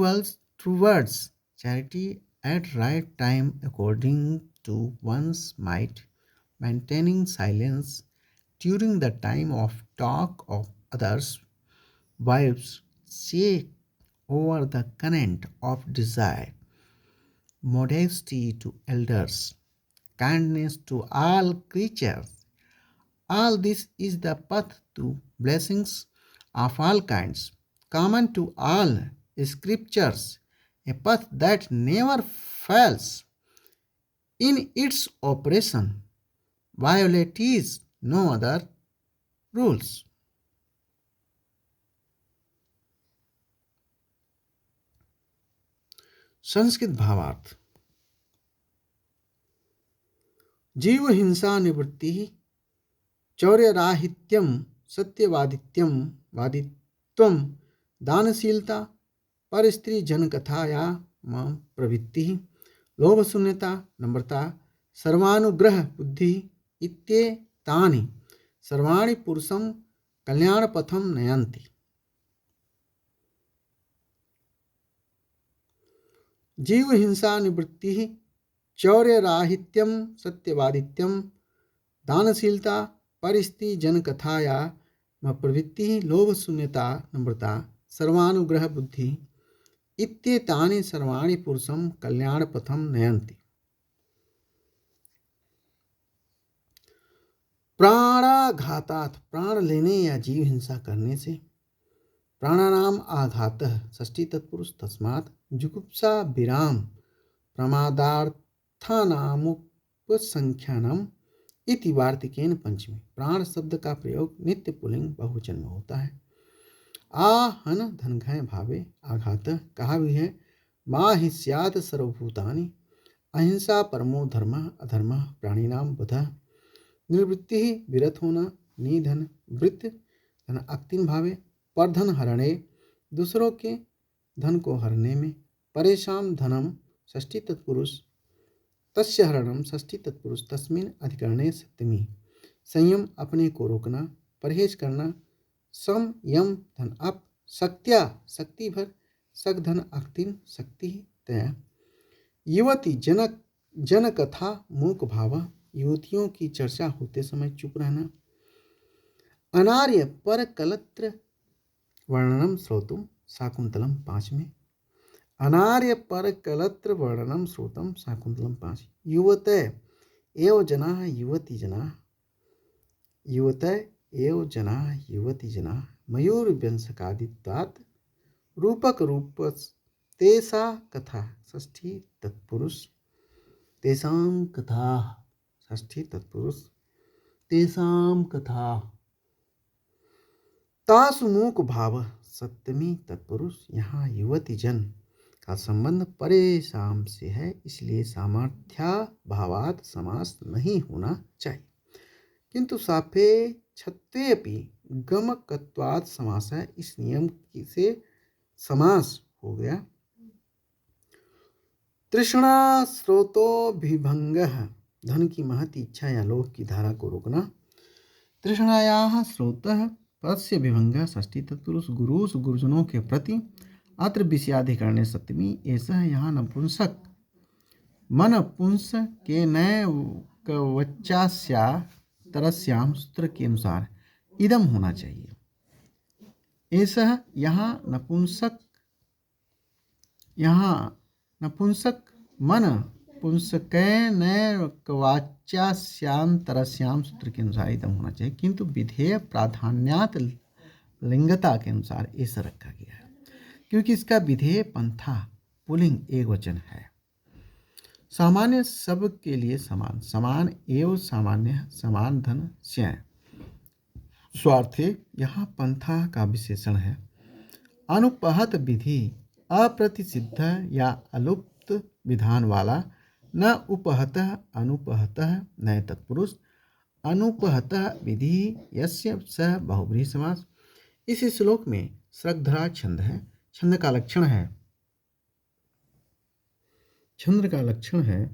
words, charity at right time according to one's might, maintaining silence during the time of talk of others' wives, sake over the current of desire, modesty to elders, kindness to all creatures. All this is the path to blessings of all kinds, common to all scriptures, a path that never fails in its operation, violates no other rules. Sanskrit भावार्थ। जीव हिंसा निवृत्ति चौर्यराहित्यम सत्यवादित्यम वादित्वम दानशीलता पर स्त्री जनकथाया प्रवृत्ति लोभ शून्यता नम्रता सर्वानुग्रह बुद्धि इत्येतानि सर्वाणि पुरुषं कल्याणपथं नयन्ति। जीव हिंसा निवृत्ति चौर्यराहित्यम सत्यवादित्यम दानशीलता परिस्थिति जनकथाया प्रवृत्ति लोभ शून्यता नम्रता सर्वानुग्रह बुद्धि इत्येतानि सर्वाणि पुरुषं कल्याणपथं नयन्ति। प्राणाघातात् प्राण लेने या जीव हिंसा करने से, प्राणानाम आघातः षष्ठी तत्पुरुष तस्मात् जुगुप्सा विराम प्रमादार्थानामुपसंख्यानम इति वार्तिकेन पंचमी। प्राण शब्द का प्रयोग नित्य पुल्लिंग बहुवचन में होता है। आहन धनघय भावे आघात कहा भी है। माँ ही स्यात् सर्वभूतानि अहिंसा परमो धर्म अधर्म प्राणिनाम वधः निवृत्ति विरत होना निधन वृत्त धन अक्तिन भावे परधन हरणे दूसरों के धन को हरने में परेशान धनम षष्ठी तत्पुरुष तस्य हरणम षष्ठी तत्पुरुष तस्मिन अधिकरणे सप्तमी संयम अपने को रोकना परहेज करना सम यम धन अप शक्त्या शक्ति भर सक धन अक्तिन शक्ति तया युवती जनक जनकथा मूक भाव युवतियों की चर्चा होते समय चुप रहना। अनार्य पर कलत्र वर्णनम श्रोतुम शाकुंतलम 5 में। अनार्य पर कलत्र वर्णनम श्रोतम शाकुंतलम 5। युवतय एव जनाः युवती जनाः युवतय एव जनाः युवती जनाः मयूरव्यंसकादित्वात् रूपक रूपस तेसा कथा षष्ठी तत्पुरुष तेषां कथा षष्ठी तत्पुरुष तेषां कथा तासुमुख भाव सप्तमी तत्पुरुष। यहाँ युवती जन का संबंध परेशान से है, इसलिए सामर्थ्या भावात समास नहीं होना चाहिए, किंतु सापेक्षत्वेपि गमकत्वात् समास है, इस नियम से समास हो गया। तृष्णा स्रोतोभिभंग धन की महती इच्छा या लोभ की धारा को रोकना। तृष्णायाः स्रोतः पदस्य विभंग षष्ठी तत्पुरुष गुरुस गुरुजनों के प्रति अत्र विषयाधिकरणे सप्तमी। ऐसा यहाँ नपुंसक मन पुंस के नए कवचास्या तरस्याम सूत्र के अनुसार इदम होना चाहिए। ऐसा यहाँ नपुंसक मन पुंसकैन कवाच्यास्याम तरस्याम सूत्र के अनुसार इदम होना चाहिए, किंतु विधेय प्राधान्यात लिंगता के अनुसार ऐसा रखा गया है, क्योंकि इसका विधेय पंथा पुलिंग एक वचन है। सामान्य सब के लिए समान, समान एवं सामान्य समान धन स्यय स्वार्थे यहाँ पंथा का विशेषण है। अनुपहत विधि अप्रतिसिद्ध या अलुप्त विधान वाला, न उपहत अनुपहत नए तत्पुरुष। अनुपहत विधि यस्य स बहुब्रीहि समास। इस श्लोक में श्रद्धरा छंद है। छंद का लक्षण है छंद का लक्षण है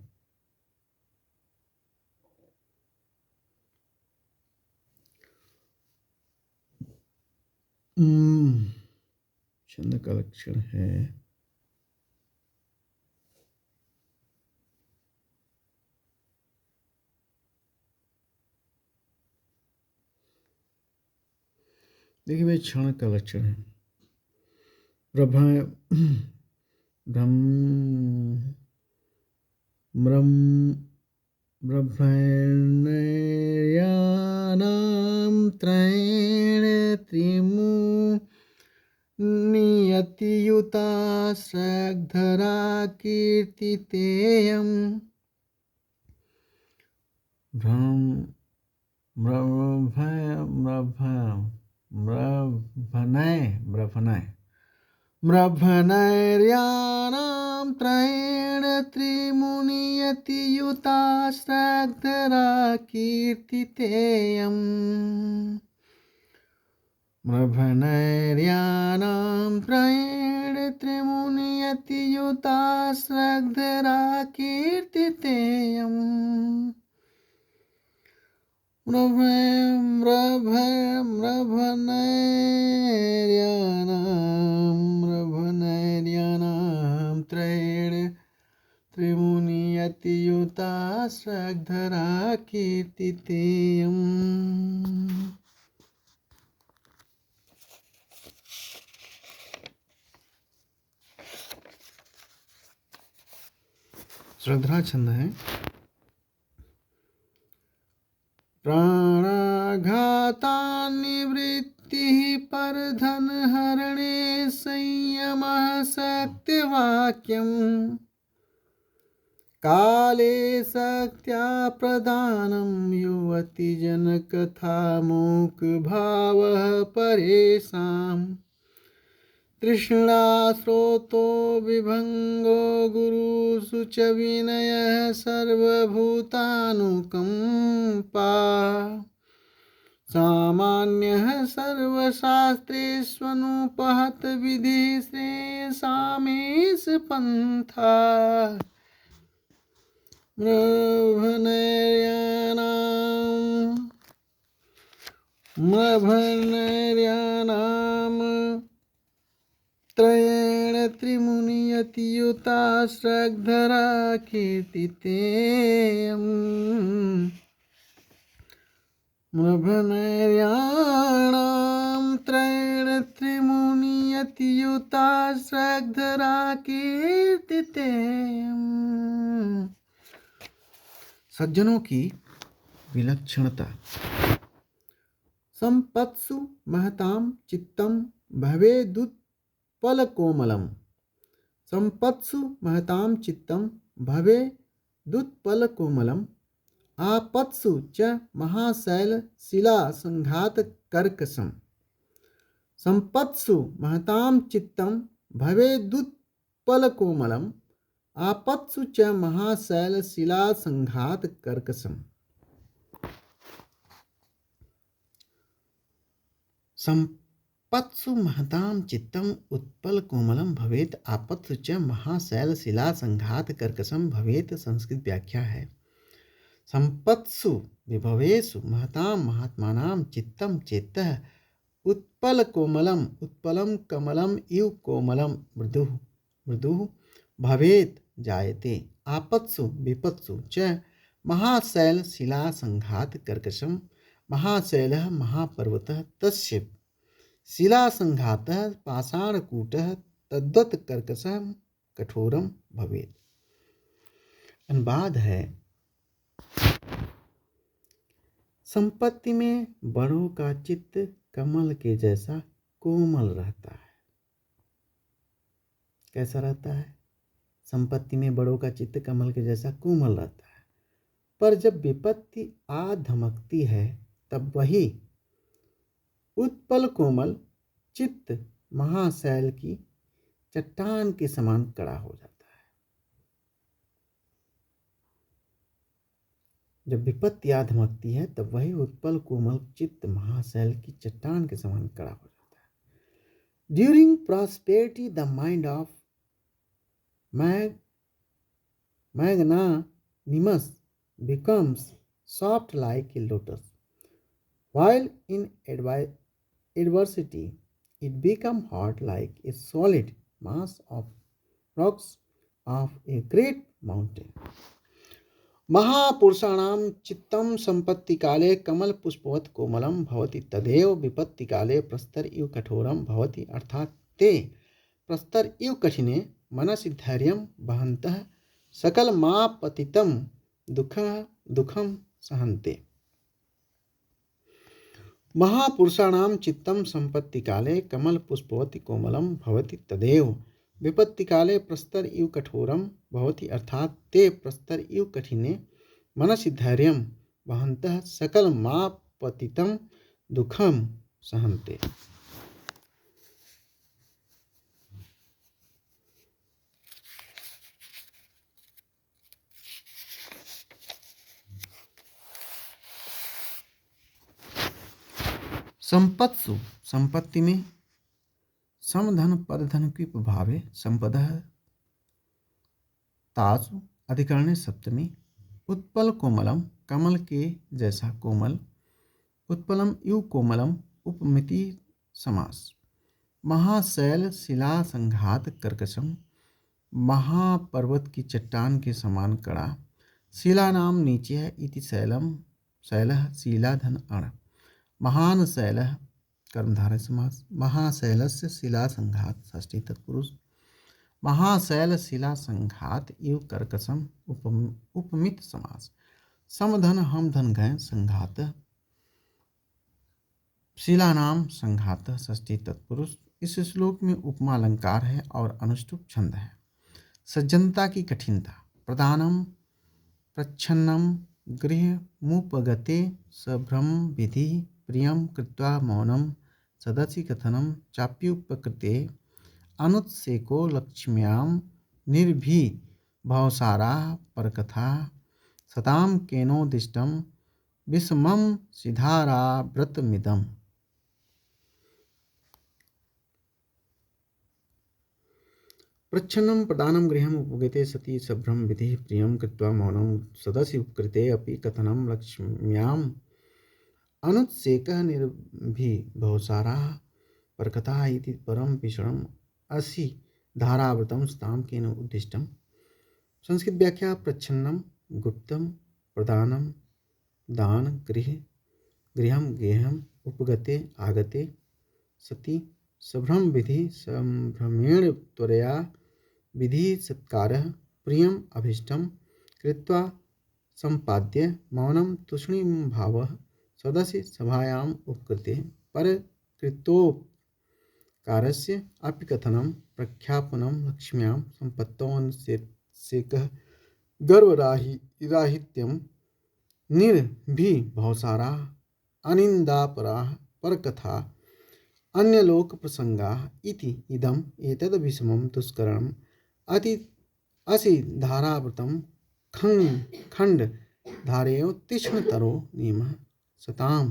देखिए भाई, क्षण का लक्षण है ब्रह्मण्यानां त्रयेण त्रिमुनियतियुता श्रद्धरा कीर्तितेयम्। म्रभनैर्यानां त्रयेण त्रिमुनियतियुता श्रद्धरा कीर्तितेयम्। म्रभनैर्यानां त्रयेण त्रिमुनियतियुता श्रद्धरा कीर्तितेयम्। म्रभनैर्यानां त्रयेण त्रिमुनियतियुता श्रद्धरा कीर्तितेयम्। श्रद्धरा छंद है। प्राणाघातान्निवृत्तिः परधनहरणे संयमः सत्यवाक्यम्। काले शक्त्या प्रदानं युवतिजनकथामुखभावः परेषाम्। तृष्णा स्रोतो विभंगो गुरुषु च विनयः सर्वभूतानुकंपा। सामान्यः सर्वशास्त्रेष्वनुपहत विधि श्रेयसामेष पंथा। म्रभनैर्यानां त्रयेण त्रिमुनियतियुताश्रद्धरा कीर्तितेयम् नभनैर्याणां त्रैण त्रिमुनियतियुताश्रद्धरा कीर्तितेयम्। सज्जनों की विलक्षणता। संपत्सु महतां चित्तं भवेदुत्पलकोमलम्। संपत्सु महतां चित्तं भवेदुत्पलकोमलम्। आपत्सु च महाशैलशिलासङ्घातकर्कशम्। संपत्सु महतां चित्तं भवेदुत्पलकोमलम्। आपत्सु च महाशैलशिलासङ्घातकर्कशम्। संपत्सु महतां चित्तम उत्पल कोमलम भवेत आपत्सु च महाशैलशिला संघात कर्कशम भवेत। संस्कृत व्याख्या है। संपत्सु विभवेषु महतां महात्मानां चित्तम चेतः उत्पल कोमलम उत्पलम कमलम इव कोमलम मृदुः मृदुः भवेत जायते। आपत्सु विपत्सु च महाशैलशिला संघात कर्कशम। महाशैलः महापर्वतः तस्य शिलासंघातः पाषाणकूटः तद्वत् कर्कशं कठोरम भवेत्। अनुवाद है। संपत्ति में बड़ों का चित्त कमल के जैसा कोमल रहता है। कैसा रहता है? संपत्ति में बड़ों का चित्त कमल के जैसा कोमल रहता है, पर जब विपत्ति आ धमकती है तब वही उत्पल कोमल चित्त महाशैल की चट्टान के समान कड़ा हो जाता है। जब विपत्ति आ धमकती है तब वही उत्पल कोमल चित्त महाशैल की चट्टान के समान कड़ा हो जाता है। During prosperity the mind of magnanimous becomes soft like a lotus, while in adversity it becomes hard like a solid mass of rocks of a great mountain. महापुरुषाणां चित्तं संपत्ति काले कमल पुष्पवत् कोमलं भवति तदेव विपत्ति काले प्रस्तर इव कठोरं भवति। अर्थात ते प्रस्तर इव कठिने मनसि धैर्यं वहन्तः सकलमापतितं दुःखं सहन्ते। महापुरुषाणां चित्तं संपत्ति काले कमल पुष्पवति कोमलं भवति तदेव विपत्ति काले प्रस्तर इव कठोरं भवति। अर्थात ते प्रस्तर इव कठिने मनसि धैर्यं वहन्तः सकलमापतितं दुःखं सहन्ते। संपत्सु संपत्ति में समधन पदधन की प्रभावे संपदः तासु अधिकरणे सप्तमी। उत्पल कोमलम कमल के जैसा कोमल। उत्पलम इव कोमलम उपमिति समास। महाशैल शिला संघात कर्कशम महापर्वत की चट्टान के समान कड़ा। शिला नाम नीचे है इति शैलम शैलः शिला धन अण। महान शैलः कर्मधारय समास। महाशैलस्य शिला संघात षष्ठी तत्पुरुष। महाशैल शिला संघात इव कर्कशम उपमित समास। समधन हम धन गए संघात शिला नाम संघात षष्ठी तत्पुरुष। इस श्लोक में उपमा अलंकार है और अनुष्टुप छंद है। सज्जनता की कठिनता। प्रदानम प्रच्छन्नम गृहमुपगते सभ्रम विधि प्रियं कृत्वा मौनम सदसि कथनम चाप्युपकृते अनुत्सेको लक्ष्म्यां निर्भी भवसारा परकथा सतां केनोदिष्टं विषमं सिधाराव्रतमिदम्। प्रच्छन्नं प्रदानं गृहम् उपगते सति सभ्रम विधि प्रियं कृत्वा मौनं सदसि उपकृते अपि कथनं लक्ष्म्याम् अनुत्सेकः निर्भी भवसारा परकथा इति परम भीषणम असि धाराव्रतं स्ताम केन उद्दिष्टम। संस्कृत व्याख्या प्रच्छन्नम गुप्तम प्रदानम दान गृहम गेहम उपगते आगते सति संभ्रम विधि संभ्रमेण त्वरया विधि सत्कारः प्रियम अभीष्टम कृत्वा संपाद्य मौनम तूष्णीम भावः सदसि सभायाम उपकृते परकृतोपकारस्य अपि कथनं प्रख्यापनं लक्ष्म्यां संपत्तोऽन्वेषकः गर्वराहित्यं निर्भिभवसाराः अनिन्दापराः परकथा अन्यलोकप्रसंगाः इति इदम् एतद्विषमं दुष्करणम् अति असिधाराव्रतं खण्डधारेयो तीक्ष्णतरो नियमः सतां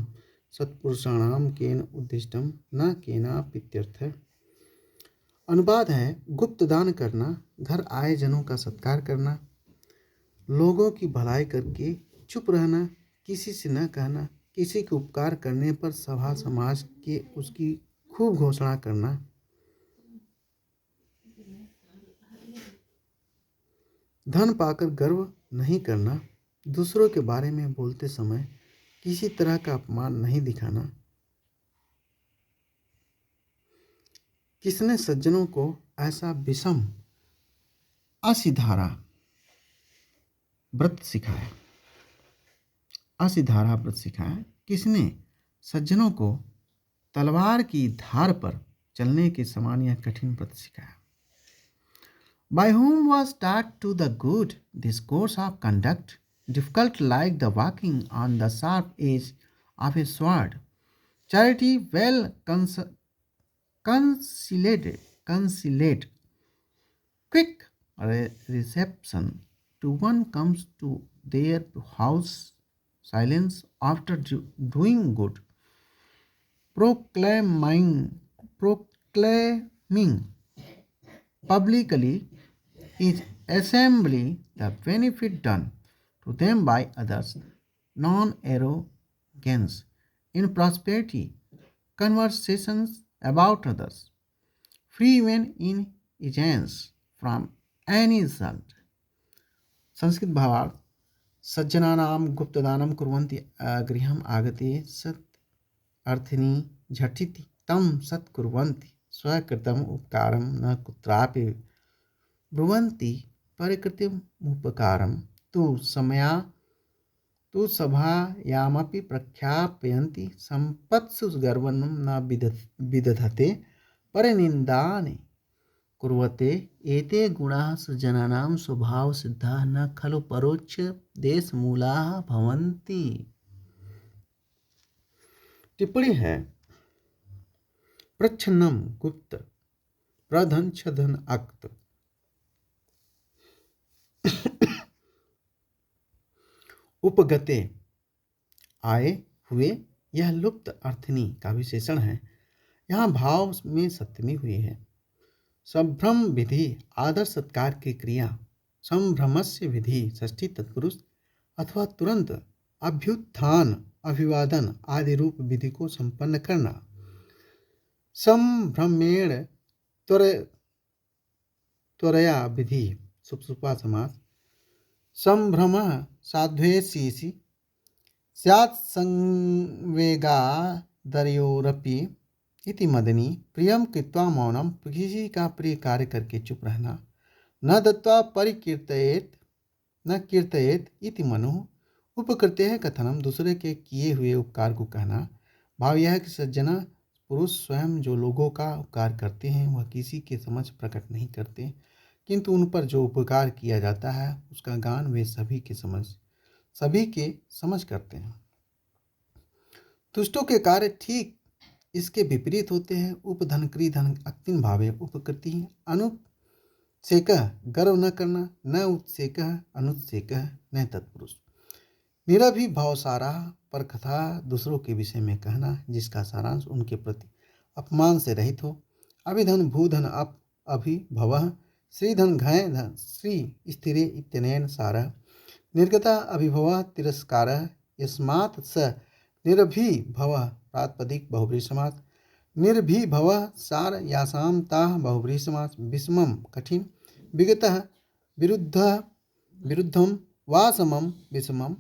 सत्पुरुषाणां केन उद्दिष्टं न केनाप्यर्थः। अनुवाद है, गुप्त दान करना, घर आए जनों का सत्कार करना, लोगों की भलाई करके चुप रहना, किसी से न कहना, किसी के उपकार करने पर सभा समाज के उसकी खूब घोषणा करना, धन पाकर गर्व नहीं करना, दूसरों के बारे में बोलते समय किसी तरह का अपमान नहीं दिखाना। किसने सज्जनों को ऐसा विषम असिधारा व्रत सिखाया? असिधारा व्रत सिखाया किसने सज्जनों को तलवार की धार पर चलने के समान यह कठिन व्रत सिखाया? By whom was taught to the good this course of conduct, difficult like the walking on the sharp edge of a sword? Charity well conciliate, quick reception to one comes to their house, silence after doing good, proclaiming publicly is assembly the benefit done to them by others, non-arrogance in prosperity, conversations about others, free when in ignorance from any insult. Sanskrit भावार्थ सज्जनानां गुप्तदानं कुर्वन्ति गृहम् आगते सत् अर्थिनी झटिति तं सत्कुर्वन्ति स्वकृतम् उपकारं न कुत्रापि ब्रुवन्ति परिकृतिमुपकारं तु सभायामपि प्रख्यापयन्ति सम्पत्सु गर्वं न विदधते परनिन्दानि कुर्वते एते गुणाः सज्जनानां स्वभावसिद्धाः न खलु परोक्षदेशमूलाः भवन्ति। टिप्पणी है, प्रच्छन्नम गुप्त, प्रधन छधन अक्त, उपगते आए हुए, यह लुप्त अर्थनी का विशेषण है। यहाँ भाव में सप्तमी हुई है। संभ्रम विधि आदर सत्कार की क्रिया, संभ्रमस्य विधि षष्ठी तत्पुरुष अथवा तुरंत अभ्युत्थान अभिवादन आदि रूप विधि को संपन्न करना। संभ्रमेण त्वरया विधि सुप्सुपा समास। संभ्रम साध्वेशीसि स्यात् संवेगादरयोरपि इति मदनी। प्रियम कृत्वा मौनम, किसी का प्रिय कार्य करके चुप रहना। न दत्वा परिकीर्तयेत न कीर्तयेत इति मनु। उपकृते है कथनम, दूसरे के किए हुए उपकार को कहना। भाव यह है कि सज्जना पुरुष स्वयं जो लोगों का उपकार करते हैं वह किसी के समक्ष प्रकट नहीं करते, किंतु उन पर जो उपकार किया जाता है उसका गान वे सभी के समझ करते हैं। दुष्टों के कार्य ठीक इसके विपरीत होते हैं। उपधन क्रीधन अक्तिन भावे उपकृति अनुत्सेकः गर्व न करना, न उत्सेकः अनुत्सेकः न तत्पुरुष। निरभिभवसारा पर कथा दूसरों के विषय में कहना जिसका सारांश उनके प्रति अपमान से रहित हो। अभिधन भूधन अभिभवः, श्रीधन घय धन श्री स्थिरे इत्यनेन सारः। निर्गता अभिभवः तिरस्कारः, यस्मात् स निरभिभवः प्रातिपदिक बहुब्रीहि समास। निर्भिभव सार यासाम ताः बहुव्रीहि समास विषमम कठिन विगतः विरुद्ध विरुद्धम वा समम विषमम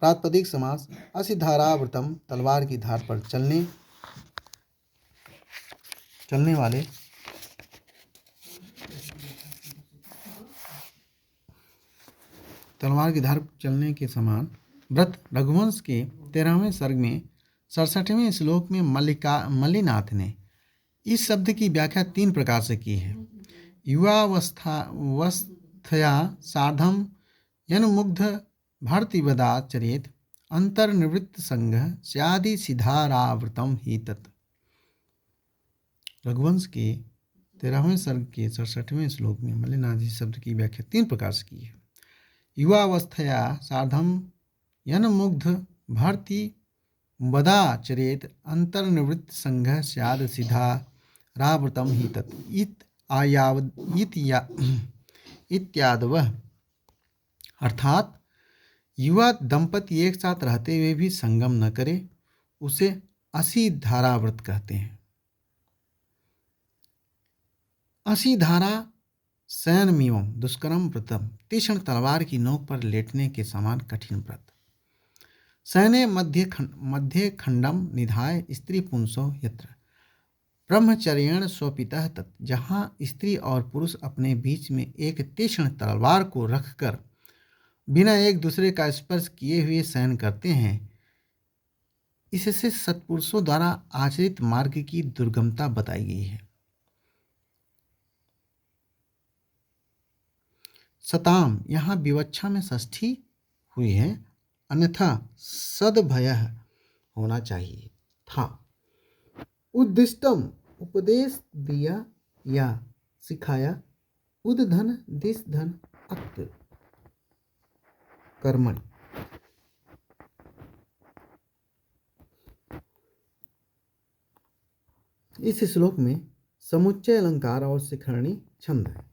प्रातिपदिक समास असिधारावृतम तलवार की धार पर चलने वाले तलवार की धार चलने के समान व्रत रघुवंश के 13वें सर्ग में 67वें श्लोक में मल्लिनाथ ने इस शब्द की व्याख्या 3 प्रकार से की है। युवावस्थया सार्धम यन्मुग्ध भर्तिवदा चरेत अंतर्निवृत्त संघ स्यादि सिधारावृतम ही तत्। रघुवंश के 13वें सर्ग के 67वें श्लोक में मल्लिनाथ इस शब्द की व्याख्या 3 प्रकार से की है। युवावस्थया सार्धम यन्मुग्ध भर्ति वदा चरेत अंतर्निवृत्त संघ स्याद सिधारावृतम ही तत् इत्यादवः। अर्थात युवा दंपति एक साथ रहते हुए भी संगम न करे उसे असिधाराव्रत कहते हैं। असिधारा शयनमिवं दुष्करम व्रतम तीक्ष्ण तलवार की नोक पर लेटने के समान कठिन व्रत। शयने मध्य खंडम निधाय स्त्री पुंसो यत्र ब्रह्मचर्येण स्वपितः तत्। जहाँ स्त्री और पुरुष अपने बीच में एक तीक्ष्ण तलवार को रखकर बिना एक दूसरे का स्पर्श किए हुए शयन करते हैं, इससे सत्पुरुषों द्वारा आचरित मार्ग की दुर्गमता बताई गई है। सताम यहाँ विवक्षा में षष्ठी हुई है, अन्यथा सदभयः होना चाहिए था। उद्दिष्टम उपदेश दिया या सिखाया, उद्धन दिस धन अक्त कर्मण। इस श्लोक में समुच्चय अलंकार और शिखरणी छंद है।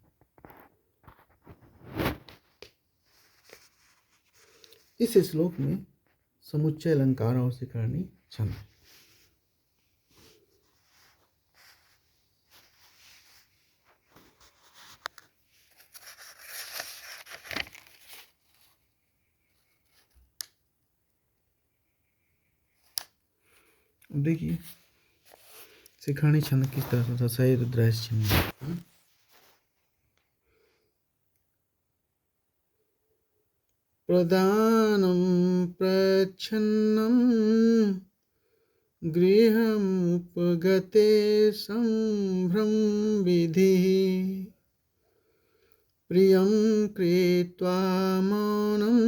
इस श्लोक में समुच्चय अलंकार और शिखरणी छंद है। देखिए शिखरणी छंद किस तरह से था। सही रुद्राक्ष छंद प्रदानं प्रच्छन्नं गृहमुपगते संभ्रम विधिः प्रियं कृत्वा मौनं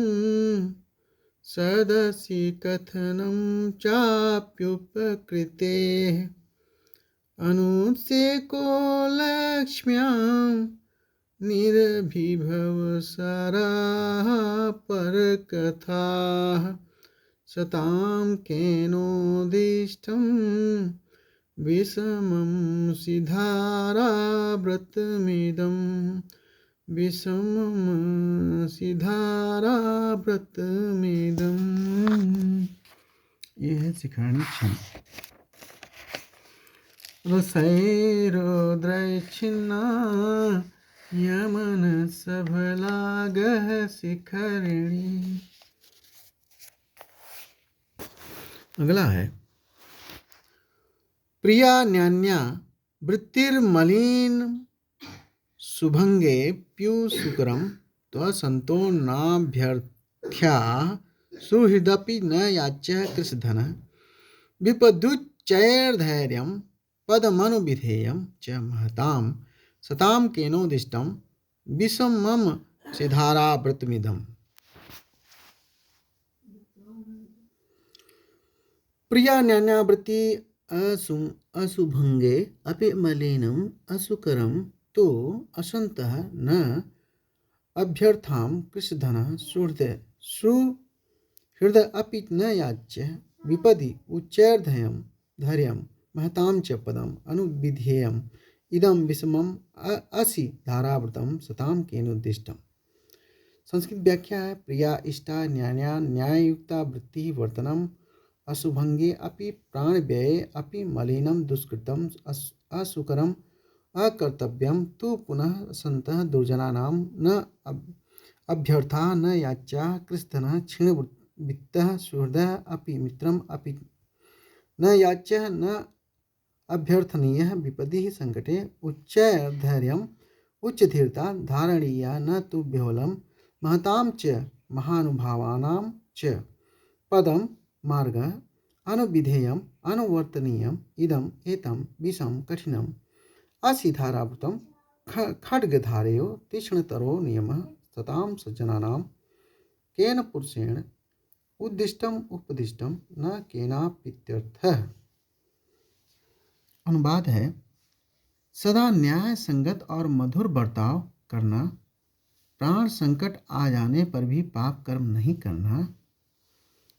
सदसि कथनं चाप्युपकृतेः अनुत्सेको लक्ष्म्यां निर्भिभव साराः परकथाः सतां केनोदिष्टं विषमं सिधाराव्रतमिदं विषमं सिधाराव्रतमिदं। ये है शिखरणी छंद। रसैरोद्रैच्छिन्ना यमन सफलागः शिखरिणी। अगला है प्रिया न्यान्या वृत्तिर्मलिन सुभंगे प्युसुकरम त्वसंतो नाभ्यर्थ्या सुहृदपि न याच्य कृषधन विपदुच्चैर्धैर्यं पदमनुविधेयं च महतां सतां केनोदिष्टं विषमं सिधाराव्रतमिदम्। प्रिया न्यान्यावृत्ति अशुभंगे अपि मलिनम असुकरम तो असंतः न अभ्यर्थां कृषधनः सुहृद अपि न याच्य विपदि उच्चैर्धयं धैर्यं महतां च पदम अनुविधेयम् इदं विषमम् असि धाराव्रतम सतां केनोदिष्टम। संस्कृत व्याख्या है प्रिया इष्टा न्याया न्याययुक्ता वृत्ति वर्तनम अशुभंगे अपि प्राणव्यये अपि मलिनं दुष्कृतम् असुकरम् अकर्तव्यं तु पुनः सन्तः दुर्जनानां न अभ्यर्था न याच्या कृष्णः क्षीणवित्तः सुहृदः अपि मित्रम् अपि न याच्यः न अभ्यर्थनीयः विपदिः संकटे उच्चैर्धैर्यम् उच्चधीरता धारणीया न तु विहोलं महतां च महानुभावानां च पदं मार्गः अनुविधेयम् अनुवर्तनीयम् इदम् एतं विषं कठिनम् असिधारावृतं खड्गधारयो तीक्ष्णतरो नियमः सतां सज्जनानां केन पुरुषेण उद्दिष्टम् उपदिष्टं न केनाप्यर्थः। अनुवाद है, सदा न्याय संगत और मधुर बर्ताव करना, प्राण संकट आ जाने पर भी पाप कर्म नहीं करना,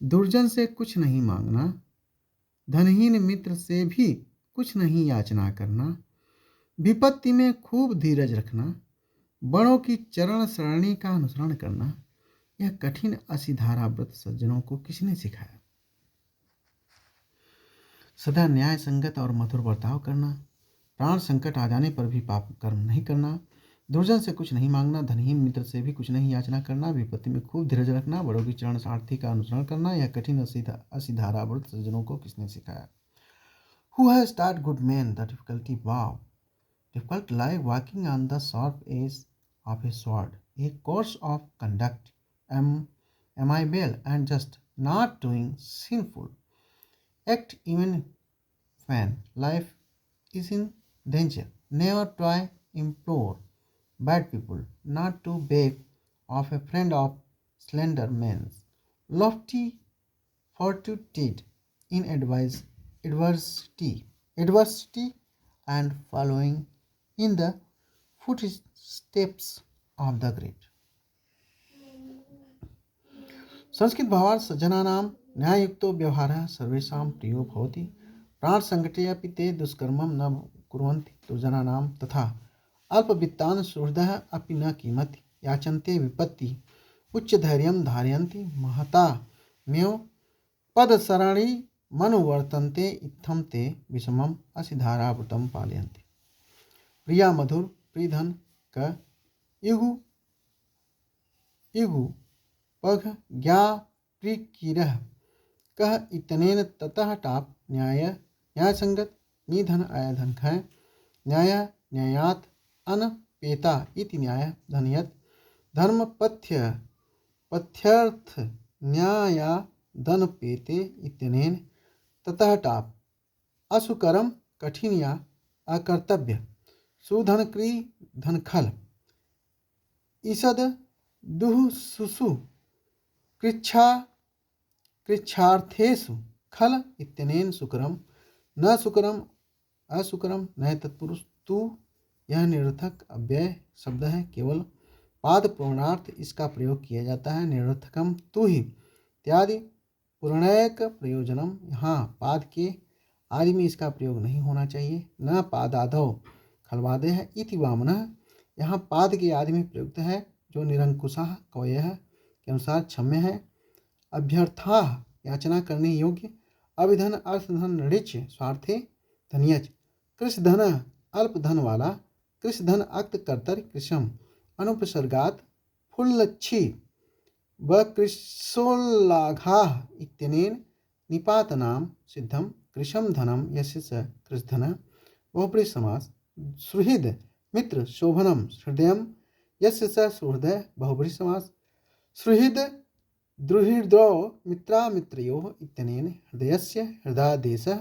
दुर्जन से कुछ नहीं मांगना, धनहीन मित्र से भी कुछ नहीं याचना करना, विपत्ति में खूब धीरज रखना, बड़ों की चरण सरणी का अनुसरण करना, यह कठिन असिधारा व्रत सज्जनों को किसने सिखाया। सदा न्याय संगत और मधुर बर्ताव करना, प्राण संकट आ जाने पर भी पाप कर्म नहीं करना, दुर्जन से कुछ नहीं मांगना, धनहीन मित्र से भी कुछ नहीं याचना करना, विपत्ति में खूब धीरज रखना, बड़ों की चरण सारथी का अनुसरण करना, यह कठिन असिधारा व्रत सज्जनों को किसने सिखाया। Who has taught good men the difficulty life walking on the sharp edge of a sword, a course of conduct, amiable and just, not doing sinful act even when life is in danger. Never try implore bad people, not to beg of a friend of slender means. Lofty fortitude in adversity and following in the footsteps of the great. Sanskrit भावार्थ सज्जनानां न्याययुक्तो व्यवहारः सर्वेषां प्रियो भवति, प्राणसङ्कटे अपि ते दुष्कर्मं न कुर्वन्ति, दुर्जनानां तथा अल्पवित्तान् सुहृदः अपि न किमति याचन्ते विपत्ति उच्चधैर्यं धारयन्ति, महता मेव पदसरणि मनुवर्तन्ते, इत्थं ते विषमम् असिधारावृतं पालयन्ति। प्रिया मधुर प्रियधन क इहु इहु पघ ज्ञा प्रिकिरः कह इतनेन ततः टाप न्याय संगत निधन आय धन खय न्याय न्यायात अनपेता इति न्याय धनयत धर्म पथ्यर्थ न्याया धन पेते इतनेन ततः टाप असुकरम कठिन या अकर्तव्य सुधन क्री धन खल ईसद दुह सुसु कृच्छार्थेषु खल इत्यनेन सुकरम न सुकरम असुकरम नय तत्पुरुष तू, यह निरर्थक अव्यय शब्द है, केवल पाद पूर्णार्थ इसका प्रयोग किया जाता है। निरर्थकम तू ही इत्यादि पूर्णैक प्रयोजनम, यहाँ पाद के आदि में इसका प्रयोग नहीं होना चाहिए। न पादादौ खलवादय है इति वामनः, यहाँ पाद के आदि में प्रयुक्त है जो निरंकुशः कवयः के अनुसार क्षम्य है। अभ्यर्था याचना करने योग्य, अभिधन अर्थधन ऋच स्वार्थे धनियच, कृष धन अल्प धन वाला, कृष धन अक्त कर्तर कृषम अनुपसर्गात फुल्लच्छी व कृशोल्लाघा इत्यनेन निपातनाम सिद्धम कृषम धनम यस्य च कृषधन बहुप्रिय समास सुहृद मित्र शोभनम हृदयम यस्य च सुहृदय बहुब्रीहि समास सुहृद द्रुहिर्द्रौ मित्रामित्रयोः इत्यनेन हृदयस्य हृदयादेशः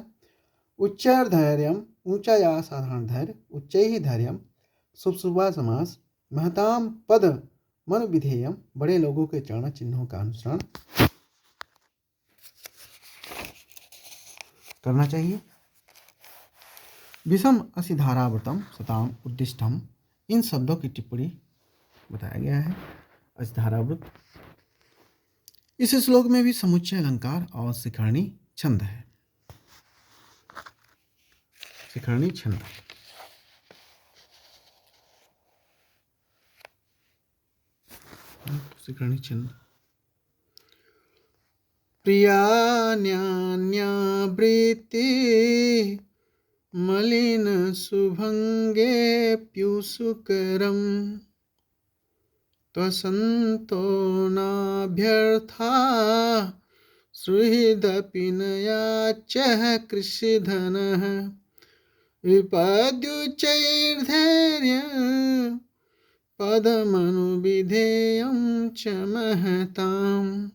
उच्चैर्धैर्यम् ऊंचाया साधारण धैर्य उच्चैः धैर्यम् शुभशुभा समास महतां पद मन विधेयम, बड़े लोगों के चरण चिन्हों का अनुसरण करना चाहिए। विषम असिधाराव्रतम सताम उद्दिष्टम, इन शब्दों की टिप्पणी बताया गया है। असिधाराव्रत इस श्लोक में भी समुच्चय अलंकार और शिखरणी छंद है। शिखरणी छंद शिखरणी छंद प्रियान्यान्यावृत्ति मलिनसुभङ्गेऽप्युसुकरम् त्वसन्तो नाभ्यर्था सुहृदपि न याच्यः कृषिधनः विपद्युच्चैर्धैर्य पदमनुविधेयं च महताम्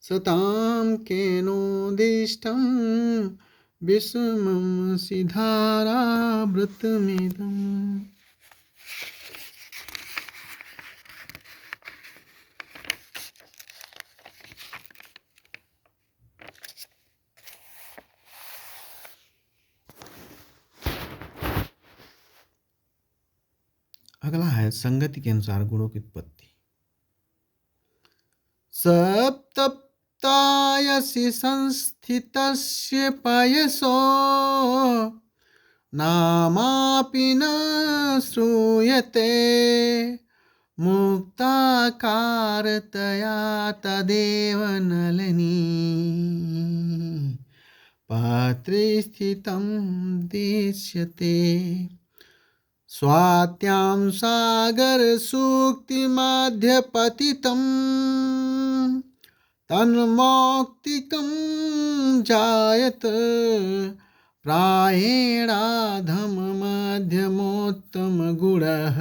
सतां केनोदिष्टं विषमं सिधारावृतमिदम्। अगला है संगति के अनुसार गुणों की उत्पत्ति। सप्तप्तायसि संस्थितस्य पयसो नामापि न श्रूयते मुक्ताकारतया तदेव नलिनी पात्रे स्थितं दृश्यते स्वात्यां सागरसूक्तिमध्यपतितं तन्मौक्तिकं जायत प्रायेणाधममध्यमोत्तमगुणः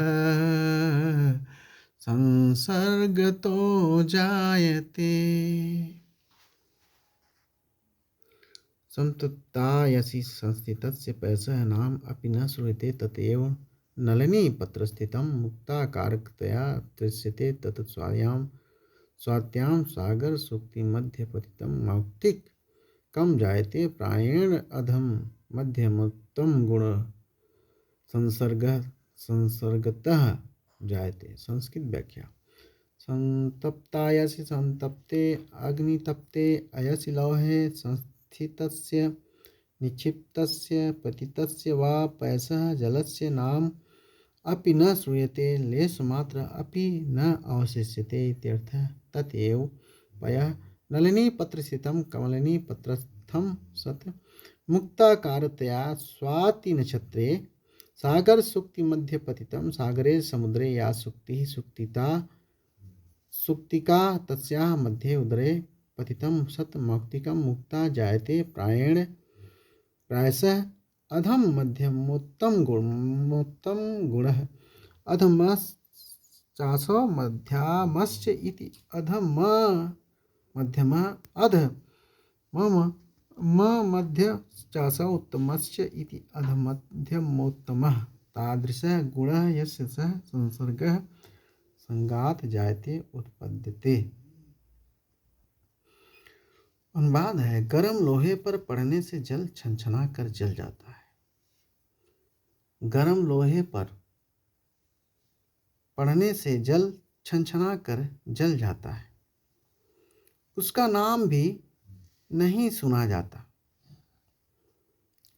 संसर्गतो जायते। संतप्तायसि संस्थितस्य पयसः नाम अपि न श्रूयते ततएव नलिनी पत्रस्थितं मुक्ताकारकतया दृश्यते तत् स्वात्यां सागर सूक्ति मध्य पतितं मौक्तिक कम जायते प्रायेण अधम मध्यमोत्तम गुण संसर्गतः जायते। संस्कृत व्याख्या। संतप्तायसि संतप्ते अग्नितप्ते अयसि लौहे संस्थितस्य निक्षिप्तस्य पतितस्य वा पयसः जलस्य नाम अपि न श्रूयते लेशमात्र अपि न अवशिष्यते इत्यर्थः। ततएव पयः नलिनी पत्रस्थितं कमलिनी पत्रस्थं सत् मुक्ताकारतया स्वाति नक्षत्रे सागर सुक्ति मध्य पतितं सागरे समुद्रे या सुक्तिः सुक्तिका तस्याः मध्ये उदरे पतितं सत् मौक्तिकं मुक्ता जायते प्रायशः अधम मध्यमोत्तम गुणः अधमश्चासो मध्यमश्च इति अधम मध्यमः अधमम मध्यश्चासो उत्तमश्च इति अधमध्यमोत्तमः तादृशः गुणः यस्य सः संसर्गः संगात जायते उत्पद्यते। अनुवाद है। गर्म लोहे पर पड़ने से जल छनछना कर जल जाता है। गर्म लोहे पर पड़ने से जल छनछना कर जल जाता है, उसका नाम भी नहीं सुना जाता।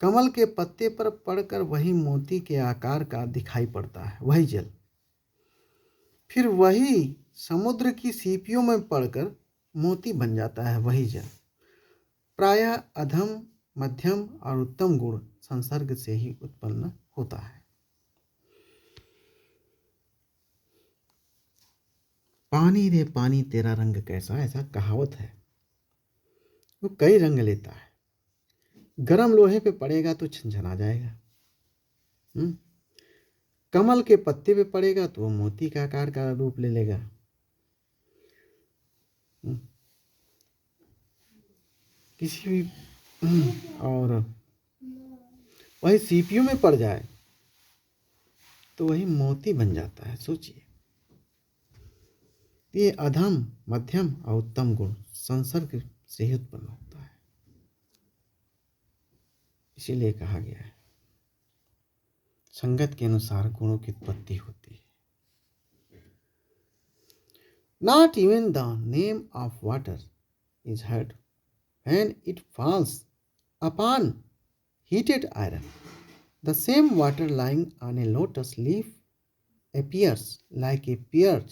कमल के पत्ते पर पड़कर वही मोती के आकार का दिखाई पड़ता है, वही जल। फिर वही समुद्र की सीपियों में पड़कर मोती बन जाता है, वही जल। प्रायः अधम मध्यम और उत्तम गुण संसर्ग से ही उत्पन्न होता है। पानी रे पानी तेरा रंग कैसा, ऐसा कहावत है। वो कई रंग लेता है। गरम लोहे पे पड़ेगा तो छनछना जाएगा। कमल के पत्ते पे पड़ेगा तो वो मोती का आकार का रूप ले लेगा। किसी भी और वही सीपीयू में पड़ जाए तो वही मोती बन जाता है। सोचिए, ये अधम मध्यम और उत्तम गुण संसर्ग से ही उत्पन्न होता है। इसीलिए कहा गया है संगत के अनुसार गुणों की उत्पत्ति होती है। Not even the name of water is heard when it falls upon heated iron. The same water lying on a lotus leaf appears like a pearl.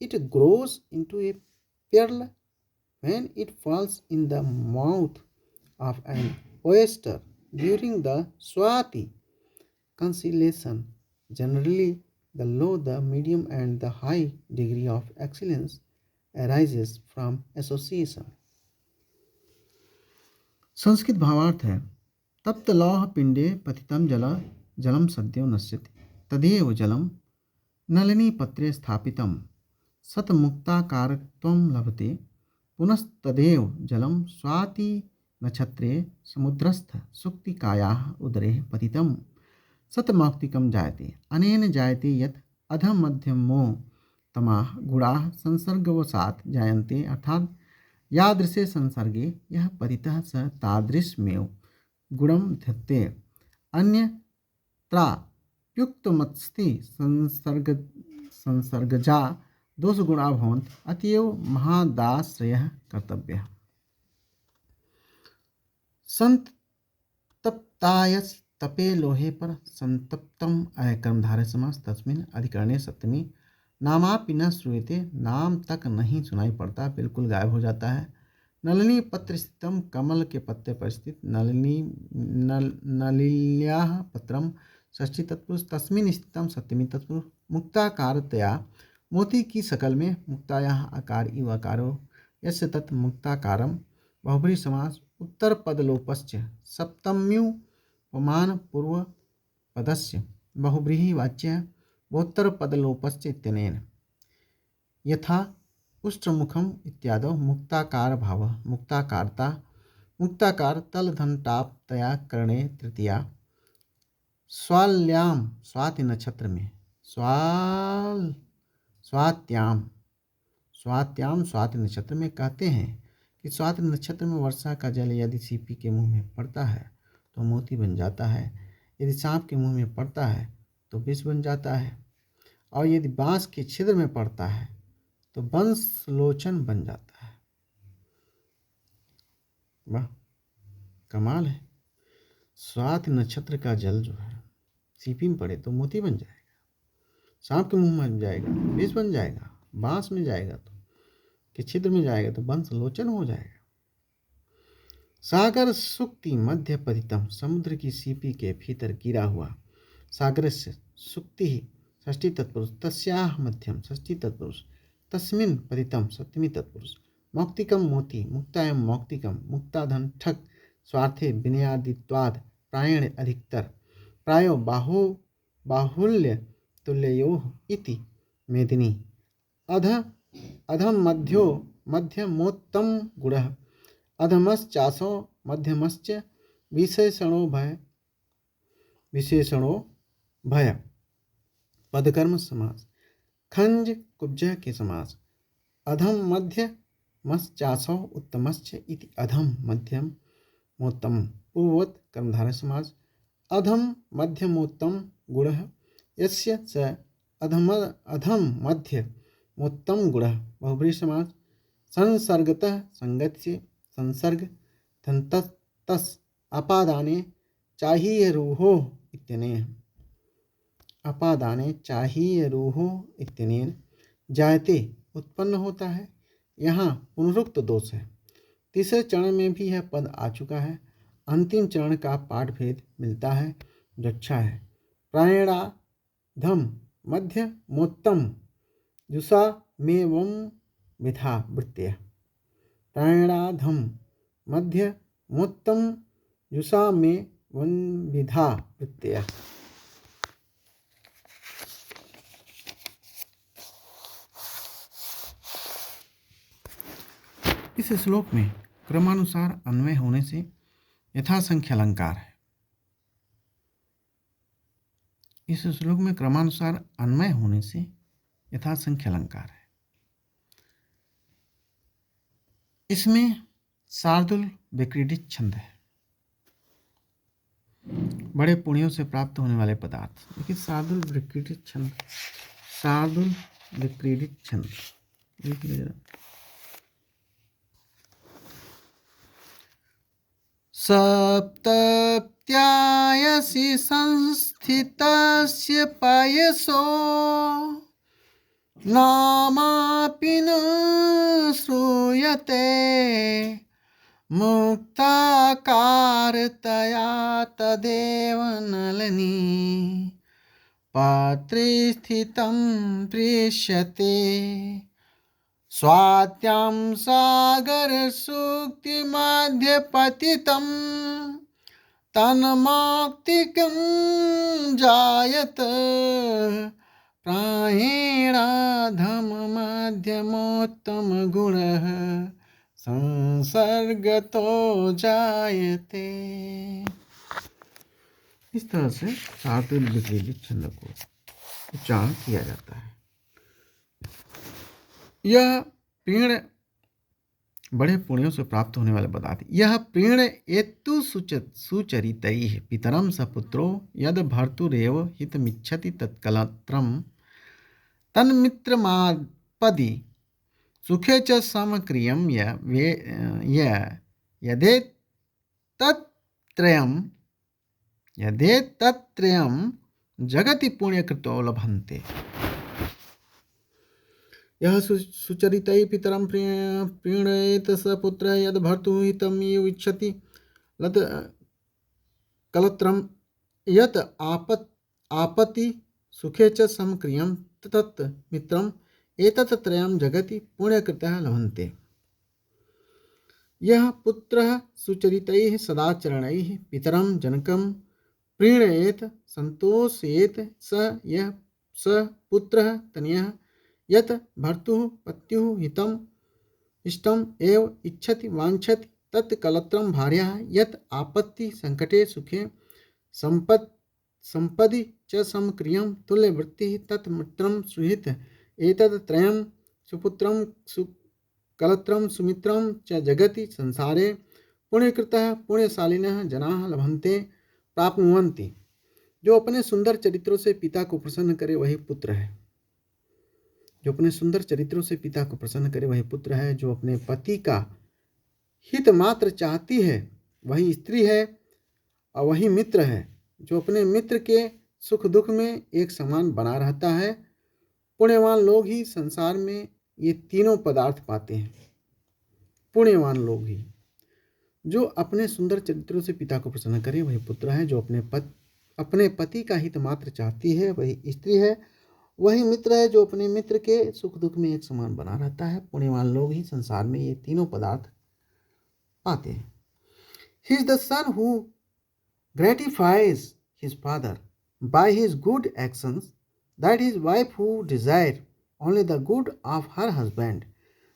It grows into a pearl when it falls in the mouth of an oyster during the Swati constellation. Generally, the low, the medium, and the high degree of excellence arises from association. Sanskrit भावार्थ है तप्त लौह पिंडे पतितम जलम सद्यो नश्यति तदेव जलम नलिनी पत्रे स्थापितम सतमुक्ताकारत्वं लभते पुनस्तदेव जलम स्वाति नक्षत्रे समुद्रस्थ सुक्तिकायाः उदरे पतितम सतमौक्तिकं जायते अनेन जायते यत् अधम मध्यमो तमाः गुणाः संसर्गवशात् जायन्ते अर्थात यादृशे संसर्गे यह पतितः स तादृशमेव गुणं धत्ते अन्यत्राप्युक्तमस्ति संसर्गजा दोषगुणा भवन्ति अतएव महादाश्रयः कर्तव्यः। संतप्तायस तपे लोहे पर संतप्तम कर्मधारय समास तस्मिन् अधिकरणे सप्तमी नामापि न श्रूयते नाम तक नहीं सुनाई पड़ता बिल्कुल गायब हो जाता है। नलिनी पत्र स्थितम कमल के पत्ते पर स्थित नलिन्याः पत्रम षष्ठी तत्पुरुष तस्मिन् स्थितम सप्तमी तत्पुरुष मुक्ताकारतया मोती की शकल में मुक्तायाः आकार इव आकारो यस्य तत् मुक्ताकारम बहुब्रीहि समास उत्तर पदलोपश्च सप्तम्युपमान पूर्व पदस्य बहुब्रीहि वाच्य वोत्तर पदलोपश्च इत्यनेन यथा उष्ट्रमुखम इत्यादौ मुक्ताकार भाव मुक्ताकारता मुक्ताकार तलधनटापतया करणे तृतीया स्वाल्याम स्वाति नक्षत्र में स्वात्याम स्वाति नक्षत्र में कहते हैं कि स्वाति नक्षत्र में वर्षा का जल यदि सीपी के मुंह में पड़ता है तो मोती बन जाता है, यदि सांप के मुंह में पड़ता है तो विष बन जाता है, और यदि बांस के छिद्र में पड़ता है तो वंशलोचन बन जाता है। वाह, कमाल है। स्वाति नक्षत्र का जल जो है सीपी में पड़े तो मोती बन जाएगा, सांप के मुंह में बन जाएगा, विष बन जाएगा, बांस में जाएगा तो के छिद्र में जाएगा तो वंशलोचन हो जाएगा। सागर सुक्ति मध्य पतितम समुद्र की सीपी के भीतर गिरा हुआ सागर से सुक्ति षष्ठी तत्पुरुष तस्याह मध्यम षष्ठी तत्पुरुष तस्मिन् पतितम सप्तमी तत्पुरुष मौक्तिकम मोती मुक्तायम मौक्तिकम मुक्ताधन ठग स्वार्थे विनयादित्वाद प्रायण अधिकतर प्रायो बाहुल्य तुल्ययोः इति मेदिनी अधम मध्यमोत्तम गुणः अधमश्चासो मध्यमश्च विशेषणो भय पदकर्म समास खंज कुब्ज के समास अधम मध्य मश्चासो उत्तमश्च इति अधम मध्यम मोत्तम पूर्ववत् कर्मधारय समास अधम मध्यमोत्तम गुणः यस्य च अधम मध्य मोत्तम गुणः बहुब्रीहि समास संसर्गतः संगत्य संसर्ग धन्तस अपादाने चाहियरूहो इत्यनेन अपादाने चाहियरूहो इत्यनेन जायते उत्पन्न होता है। यहाँ पुनरुक्त दोष है। तीसरे चरण में भी यह पद आ चुका है। अंतिम चरण का पाठ भेद मिलता है जो अच्छा है। प्रायणाधम मध्य मोत्तम जुषा में वम विधा वृत्तय प्रायणाधम मध्य मोत्तम जुषा में वन विधा वृत्तय। इस श्लोक में क्रमानुसार अन्वय होने से यथासंख्य अलंकार है। इस श्लोक में क्रमानुसार अन्वय होने से यथासंख्य अलंकार है। इसमें शार्दुल विक्रीडित छंद है, बड़े पुण्यों से प्राप्त होने वाले पदार्थ। देखिए शार्दुल विक्रीडित छंद, शार्दुल विक्रीडित छंद देखिए जरा। सप्तत्यायसि संस्थितस्य पायसो नामापि न श्रूयते मुक्ताकारतया तदेव नलिनी पात्रे स्थितं दृश्यते स्वात्यां सागरसूक्तिमध्ये पतितं तन्माक्तिकं जायत प्रायेणाधममध्यमोत्तमगुणः संसर्गतो जायते। इस तरह से सातवें विकृति छंद को उच्चारण किया जाता है। यह प्रीण बड़े पुण्यों से प्राप्त होने वाले बताते। यह प्रीण एतु सुचरितैः पितरं सपुत्रो यद भर्तुरेव हितमिच्छति तत्कलत्रं तन्मित्रमापदि सुखे च समक्रियं यदेतत्त्रयं जगति पुण्यकृतो लभन्ते। यह सुचरितैः पितरं प्रीणयेत स पुत्रः यद भर्तुः हितमेव इच्छति कलत्रं यत् आपति सुखे च समक्रियं तत् मित्रं एतत्त्रयं जगति पुण्यकृतः लभन्ते। यह पुत्रः सुचरितैः सदाचरणैः पितरं जनकं प्रीणयेत संतोषयेत स पुत्रः तनयः यत् भर्तुः पत्युः हितम् इष्टम् एव इच्छति वाञ्छति तत् कलत्रं भार्याः यत् आपत्ति संकटे सुखे संपदि च समक्रियं तुल्यवृत्तिः तत् मित्रं सुहित एतत्त्रयं सुपुत्रं कलत्रं सुमित्रं च जगति संसारे पुण्यकृतः पुण्यशालिनः जनाः लभन्ते प्राप्नुवन्ति। जो अपने सुंदर चरित्रों से पिता को प्रसन्न करे वही पुत्र है। जो अपने सुंदर चरित्रों से पिता को प्रसन्न करे वही पुत्र है। जो अपने पति का हित मात्र चाहती है वही स्त्री है और वही मित्र है। जो अपने मित्र के सुख दुख में एक समान बना रहता है। पुण्यवान लोग ही संसार में ये तीनों पदार्थ पाते हैं। पुण्यवान लोग ही। जो अपने सुंदर चरित्रों से पिता को प्रसन्न करे वही पुत्र है। जो अपने पति का हित मात्र चाहती है वही स्त्री है। वही मित्र है जो अपने मित्र के सुख दुख में एक समान बना रहता है। पुण्यवान लोग ही संसार में ये तीनों पदार्थ पाते हैं। He is the son who gratifies his father by his good actions, that is wife who desires only the good of her husband,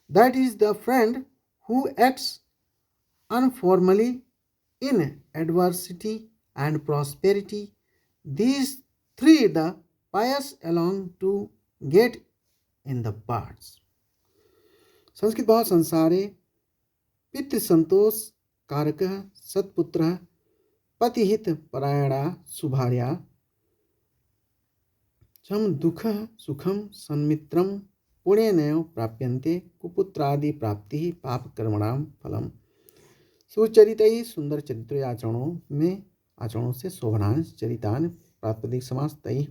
that is the friend who acts unformally in adversity and prosperity. These three the pious along to get in the birds. Sanskrit भाव संसारे पितृसंतोष कारकः सत्पुत्रः पतिहित परायणा सुभार्या चं दुःखः सुखं सन्मित्रं पुण्येनैव प्राप्यन्ते कुपुत्रादि प्राप्तिः पापकर्मणां फलम्। सुचरितैः सुंदर चरित्र आचरणों से शोभनान चरितान प्रातिपदिक समास तैः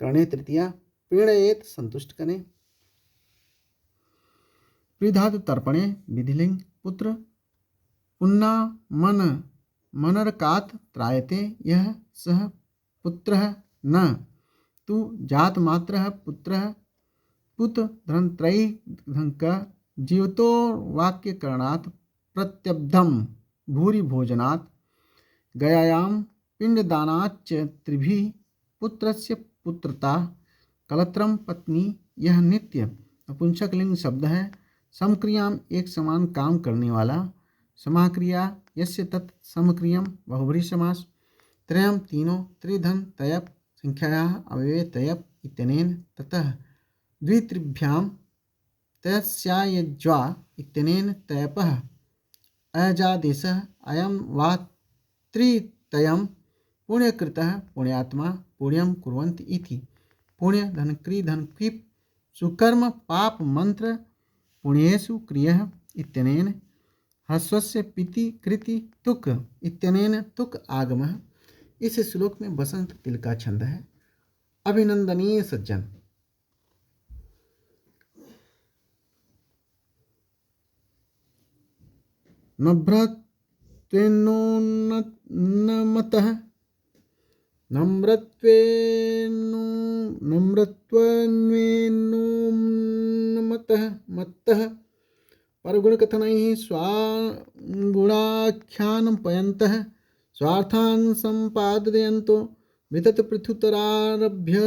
करणे तृतीया प्रीणयेत संतुष्ट करें। प्रीधातु तर्पणे विधिलिंग पुत्र पुन्ना मनरकात त्रायते यह सह पुत्रः न तु जात मात्रः पुत्रः पुत धनत्रयी धनक जीवतो वाक्यकरणात् प्रत्यब्धम भूरि भोजनात् गयायां पिंडदानाच्च त्रिभिः पुत्रस्य पुत्रता कलत्रम पत्नी। यह नित्य नपुंसकलिंग शब्द है। समक्रियाम एक समान काम करने वाला। समाक्रिया यस्य तत् समक्रियम बहुब्रीहि समास। त्रयम तीनों त्रिधन तयप संख्यायाः अव्यये तयप इत्यनेन ततः द्वित्रिभ्याम तयस्यायज्वा इत्यनेन तयपः अजादेशः अयं वा त्रितयं पुण्यकृतः पुण्यात्मा पुण्यं कुर्वन्ति इति। पुण्य धनक्री धनक्रीप सुकर्म पाप मंत्र पुण्येषु क्रियः इत्यनेन ह्रस्वस्य पिति कृति तुक इत्यनेन तुक आगमः। इस श्लोक में बसंत तिल का छंद है। अभिनंदनीय सज्जन, नम्रत्वेनोन्नमतः नम्रत्वेनोन्मत्तः मत्तः परगुणकथनैः स्वागुणाख्यानपयन्तः स्वार्थान् सम्पादयन्तो विततपृथुतरारभ्य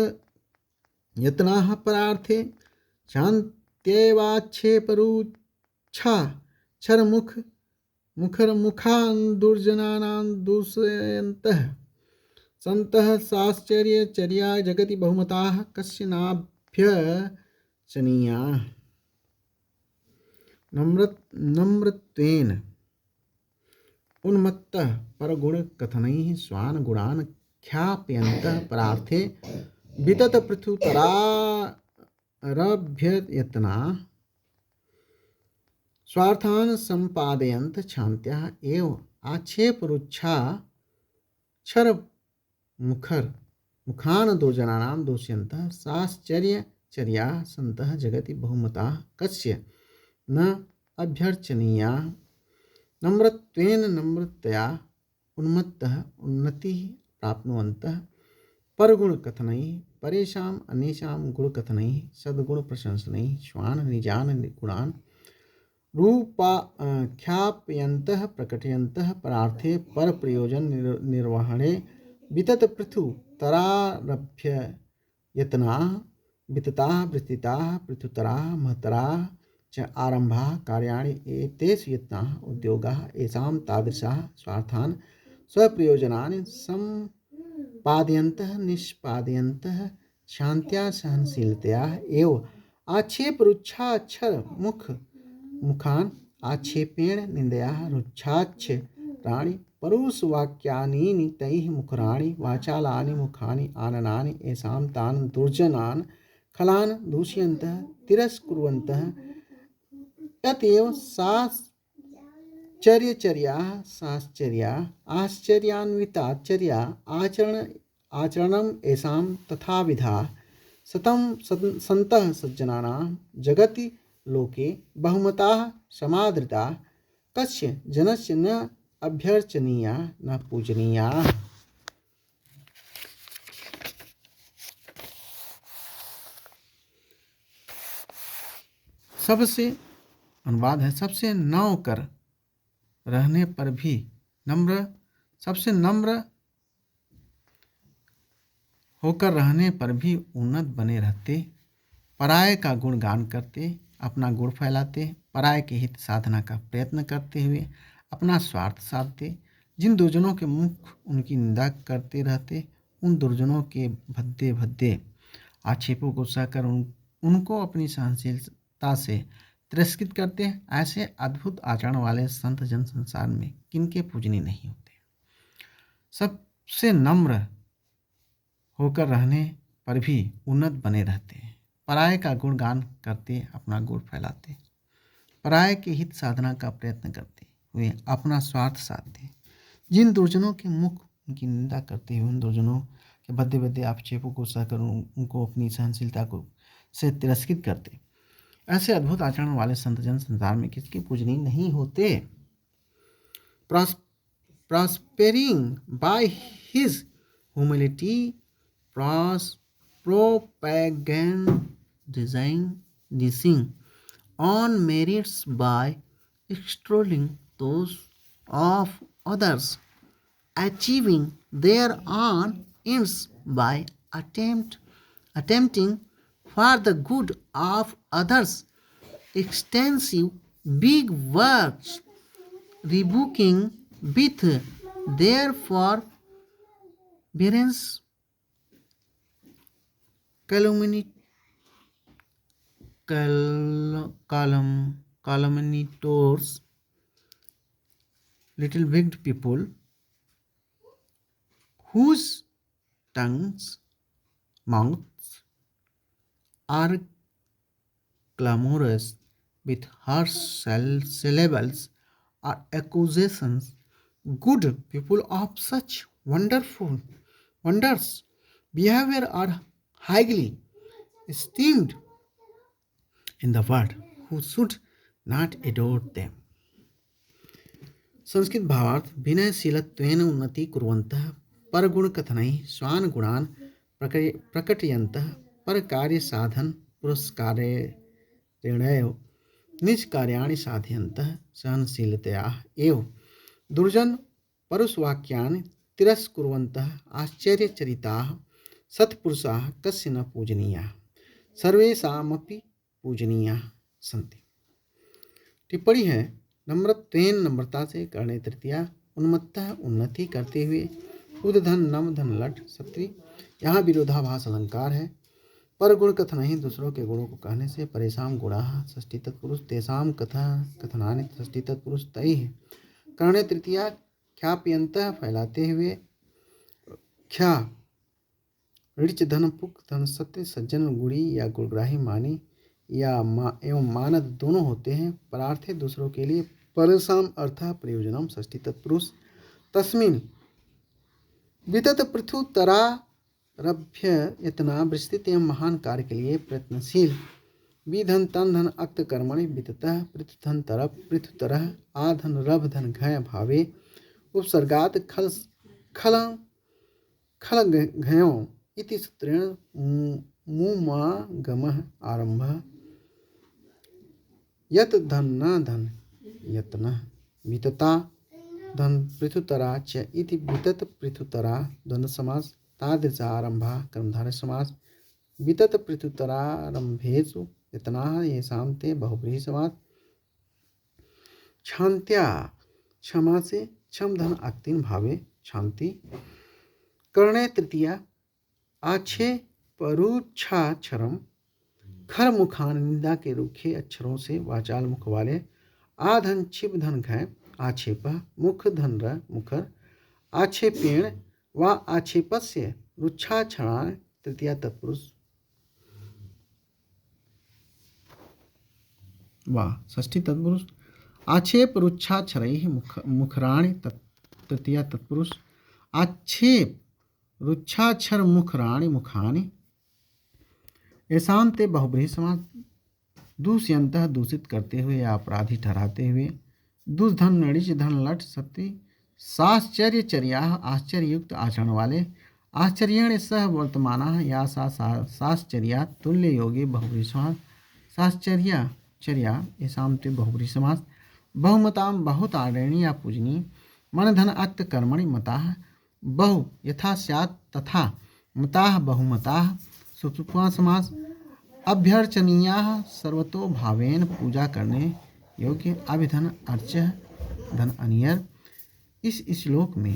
यत्नाः परार्थे शान्त्येवाक्षेपरुच्छा मुखरमुखान् दुर्जनानां दूषयन्तः सन्तः साश्चर्यचर्या जगति बहुमताः कस्य नाभ्यर्चनीयाः। नम्रत्वेन उन्मत्तः परगुणकथनैः स्वान् गुणान् ख्यापयन्तः परार्थे विततपृथुतरारभ्ययत्नाः स्वार्थान् सम्पादयन्त क्षान्त्याः एव आक्षेपरुच्छा मुखान् दुर्जनानां दूषयन्तः साश्चर्यचर्याः सन्तः जगति बहुमताः कस्य न अभ्यर्चनीयाः। नम्रत्वेन नम्रतया उन्मत्तः उन्नतिः प्राप्नुवन्तः परगुणकथनैः परेषाम् अन्येषां गुणकथनैः सद्गुणप्रशंसनैः स्वान् निजान् गुणान् ख्यापयन्तः प्रकटयन्तः परार्थे परप्रयोजन निर्वहणे विततपृथुतरारभ्य यत्नाः वितताः विस्तृताः पृथुतराः महतराः च आरम्भाः कार्याणि एतेषु यत्नाः उद्योगाः येषां तादृशाः स्वार्थान् स्वप्रयोजनानि सम्पादयन्तः निष्पादयन्तः शान्त्या सहनशीलतया एव आक्षेपरुच्छाक्षर मुखान् आक्षेपेण निन्दया रुच्छाक्षराणि परुषवाक्यानि तैः मुखराणि वाचालानि मुखानि आननानि येषां तान् दुर्जनान् खलान् दूषयन्तः तिरस्कुर्वन्तः अतएव साश्चर्यचर्या आश्चर्यान्विताचर्या आचरणं येषां तथाविधाः सन्तः सज्जनानां जगति लोके बहुमताः समादृताः कस्य जनस्य न अभ्यर्चनीया न पूजनीया। सबसे अनुवाद है सबसे नौकर रहने पर भी सबसे नम्र होकर रहने पर भी उन्नत बने रहते, पराये का गुणगान करते, अपना गुण फैलाते, पराये के हित साधना का प्रयत्न करते हुए अपना स्वार्थ साधते, जिन दुर्जनों के मुख उनकी निंदा करते रहते, उन दुर्जनों के भद्दे भद्दे आक्षेपों को सहकर उनको अपनी सहनशीलता से तिरस्कृत करते हैं, ऐसे अद्भुत आचरण वाले संत जन संसार में किनके पूजनीय नहीं होते। सबसे नम्र होकर रहने पर भी उन्नत बने रहते हैं, पराये का गुणगान करते, अपना गुण फैलाते, पराये के हित साधना का प्रयत्न करते हुए अपना स्वार्थ साधते, जिन दुर्जनों के मुख उनकी निंदा करते हुए उन दुर्जनों के भद्दे भद्दे आक्षेपों को सहकर उनको अपनी सहनशीलता को से तिरस्कृत करते, ऐसे अद्भुत आचरण वाले संत जन संसार में किसके पूजनीय नहीं होते। Prospering by his humility, propagandizing on merits by extolling those of others, achieving their own ends by attempting for the good of others, extensive big works, rebuking with their forbearance calumniators, little wicked people, whose mouths are clamorous with harsh syllables or accusations, good people of such wonders behavior are highly esteemed in the world, who should not adore them. Sanskrit भावार्थ विनयशीलत्वेन उन्नति कुर्वन्तः परगुणकथनैः स्वान् गुणान् प्रकटयन्तः परकार्यसाधन पुरस्कारेणैव निजकार्याणि साधयन्तः सहनशीलतया एव दुर्जन परुषवाक्यानि तिरस्कुर्वन्तः आश्चर्यचरिताः सत्पुरुषाः कस्य न पूजनीयाः सर्वेषामपि पूजनीयाः सन्ति। टिप्पणी है, नम्रत्वेन नम्रता से करणे तृतीया उन्मत्तः उन्नति करते हुए उद्धन नम धन लट सत्री। यहाँ विरोधाभास अलंकार है। पर गुण कथन ही दूसरों के गुणों को कहने से परेशान गुणा षष्ठी तत्पुरुष तेषाम कथा कथनानि षष्ठी तत्पुरुष तय है। करणे तृतीया ख्याप्यंत फैलाते हुए ख्या ऋच धन पुक धन सत्य सज्जन गुड़ी या गुणग्राही मानी या एवं मानद दोनों होते हैं। परार्थे दूसरों के लिए परसाम अर्थः प्रयोजनम षष्ठी तत्पुरुष तस्मिन् वितत पृथुतरारभ्य यतना विस्तृत एवं महान कार्य के लिए प्रयत्नशील विधन तन धन अक्त कर्मणि विततः पृथुधन तरप पृथुतरः आधन रभ धन घय भावे उपसर्गात खल खल खल घयों इति सूत्रेण मुमागमः आरंभः यत धन न धन यत्नः वितता धन पृथुतरा च इति वितत पृथुतरा द्वंद्व समास तादृश आरंभा कर्मधारय समास वितत पृथुतरारंभेषु यतनाः येषां ते बहुव्रीहि समास क्षान्त्या क्षमा से क्षम धन अक्तिन भावे शांति। करणे तृतीया आछे परुच्छाक्षरम खर मुखान निंदा के रूखे अक्षरों से वाचाल मुख वाले आधन छिप धन घय आक्षेप मुख धन र मुखर आक्षेपेण व आक्षेपस्य रुच्छाक्षराण तृतीया तत्पुरुष वा षष्ठी तत्पुरुष आक्षेप रुच्छाक्षरैः मुखराणि तृतीया तत्पुरुष आक्षेप रुच्छाक्षर मुखराणि मुखानि ऐसांते बहुब्रीहि समास दूष्यंतः दूषित करते हुए या अपराधी ठहराते हुए दुर्धन नड़िच धन लट सत्य साश्चर्यचर्या आश्चर्ययुक्त आचरण वाले आश्चर्येण सह वर्तमाना या साश्चर्या तुल्य योगी बहुब्रीहि समास साश्चर्यचर्या ऐसांते बहुब्रीहि समास बहुमताम बहुत आदरणीय या पूजनीय मन धन अक्त कर्मणि मताः बहु यथा स्यात् तथा मताः बहुमताः सुप्तुपा समास अभ्यर्चनीयाः सर्वतो भावेन पूजा करने योग्य अभिधन अर्च धन अनियर। इस श्लोक में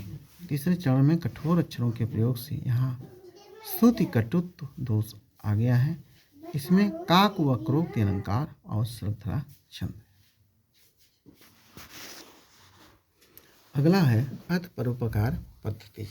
तीसरे चरण में कठोर अक्षरों के प्रयोग से यहाँ स्तुति कटुत्व दोष आ गया है। इसमें काक व क्रोक्ति अलंकार और श्रद्धा छंद। अगला है अर्थ परोपकार पद्धति।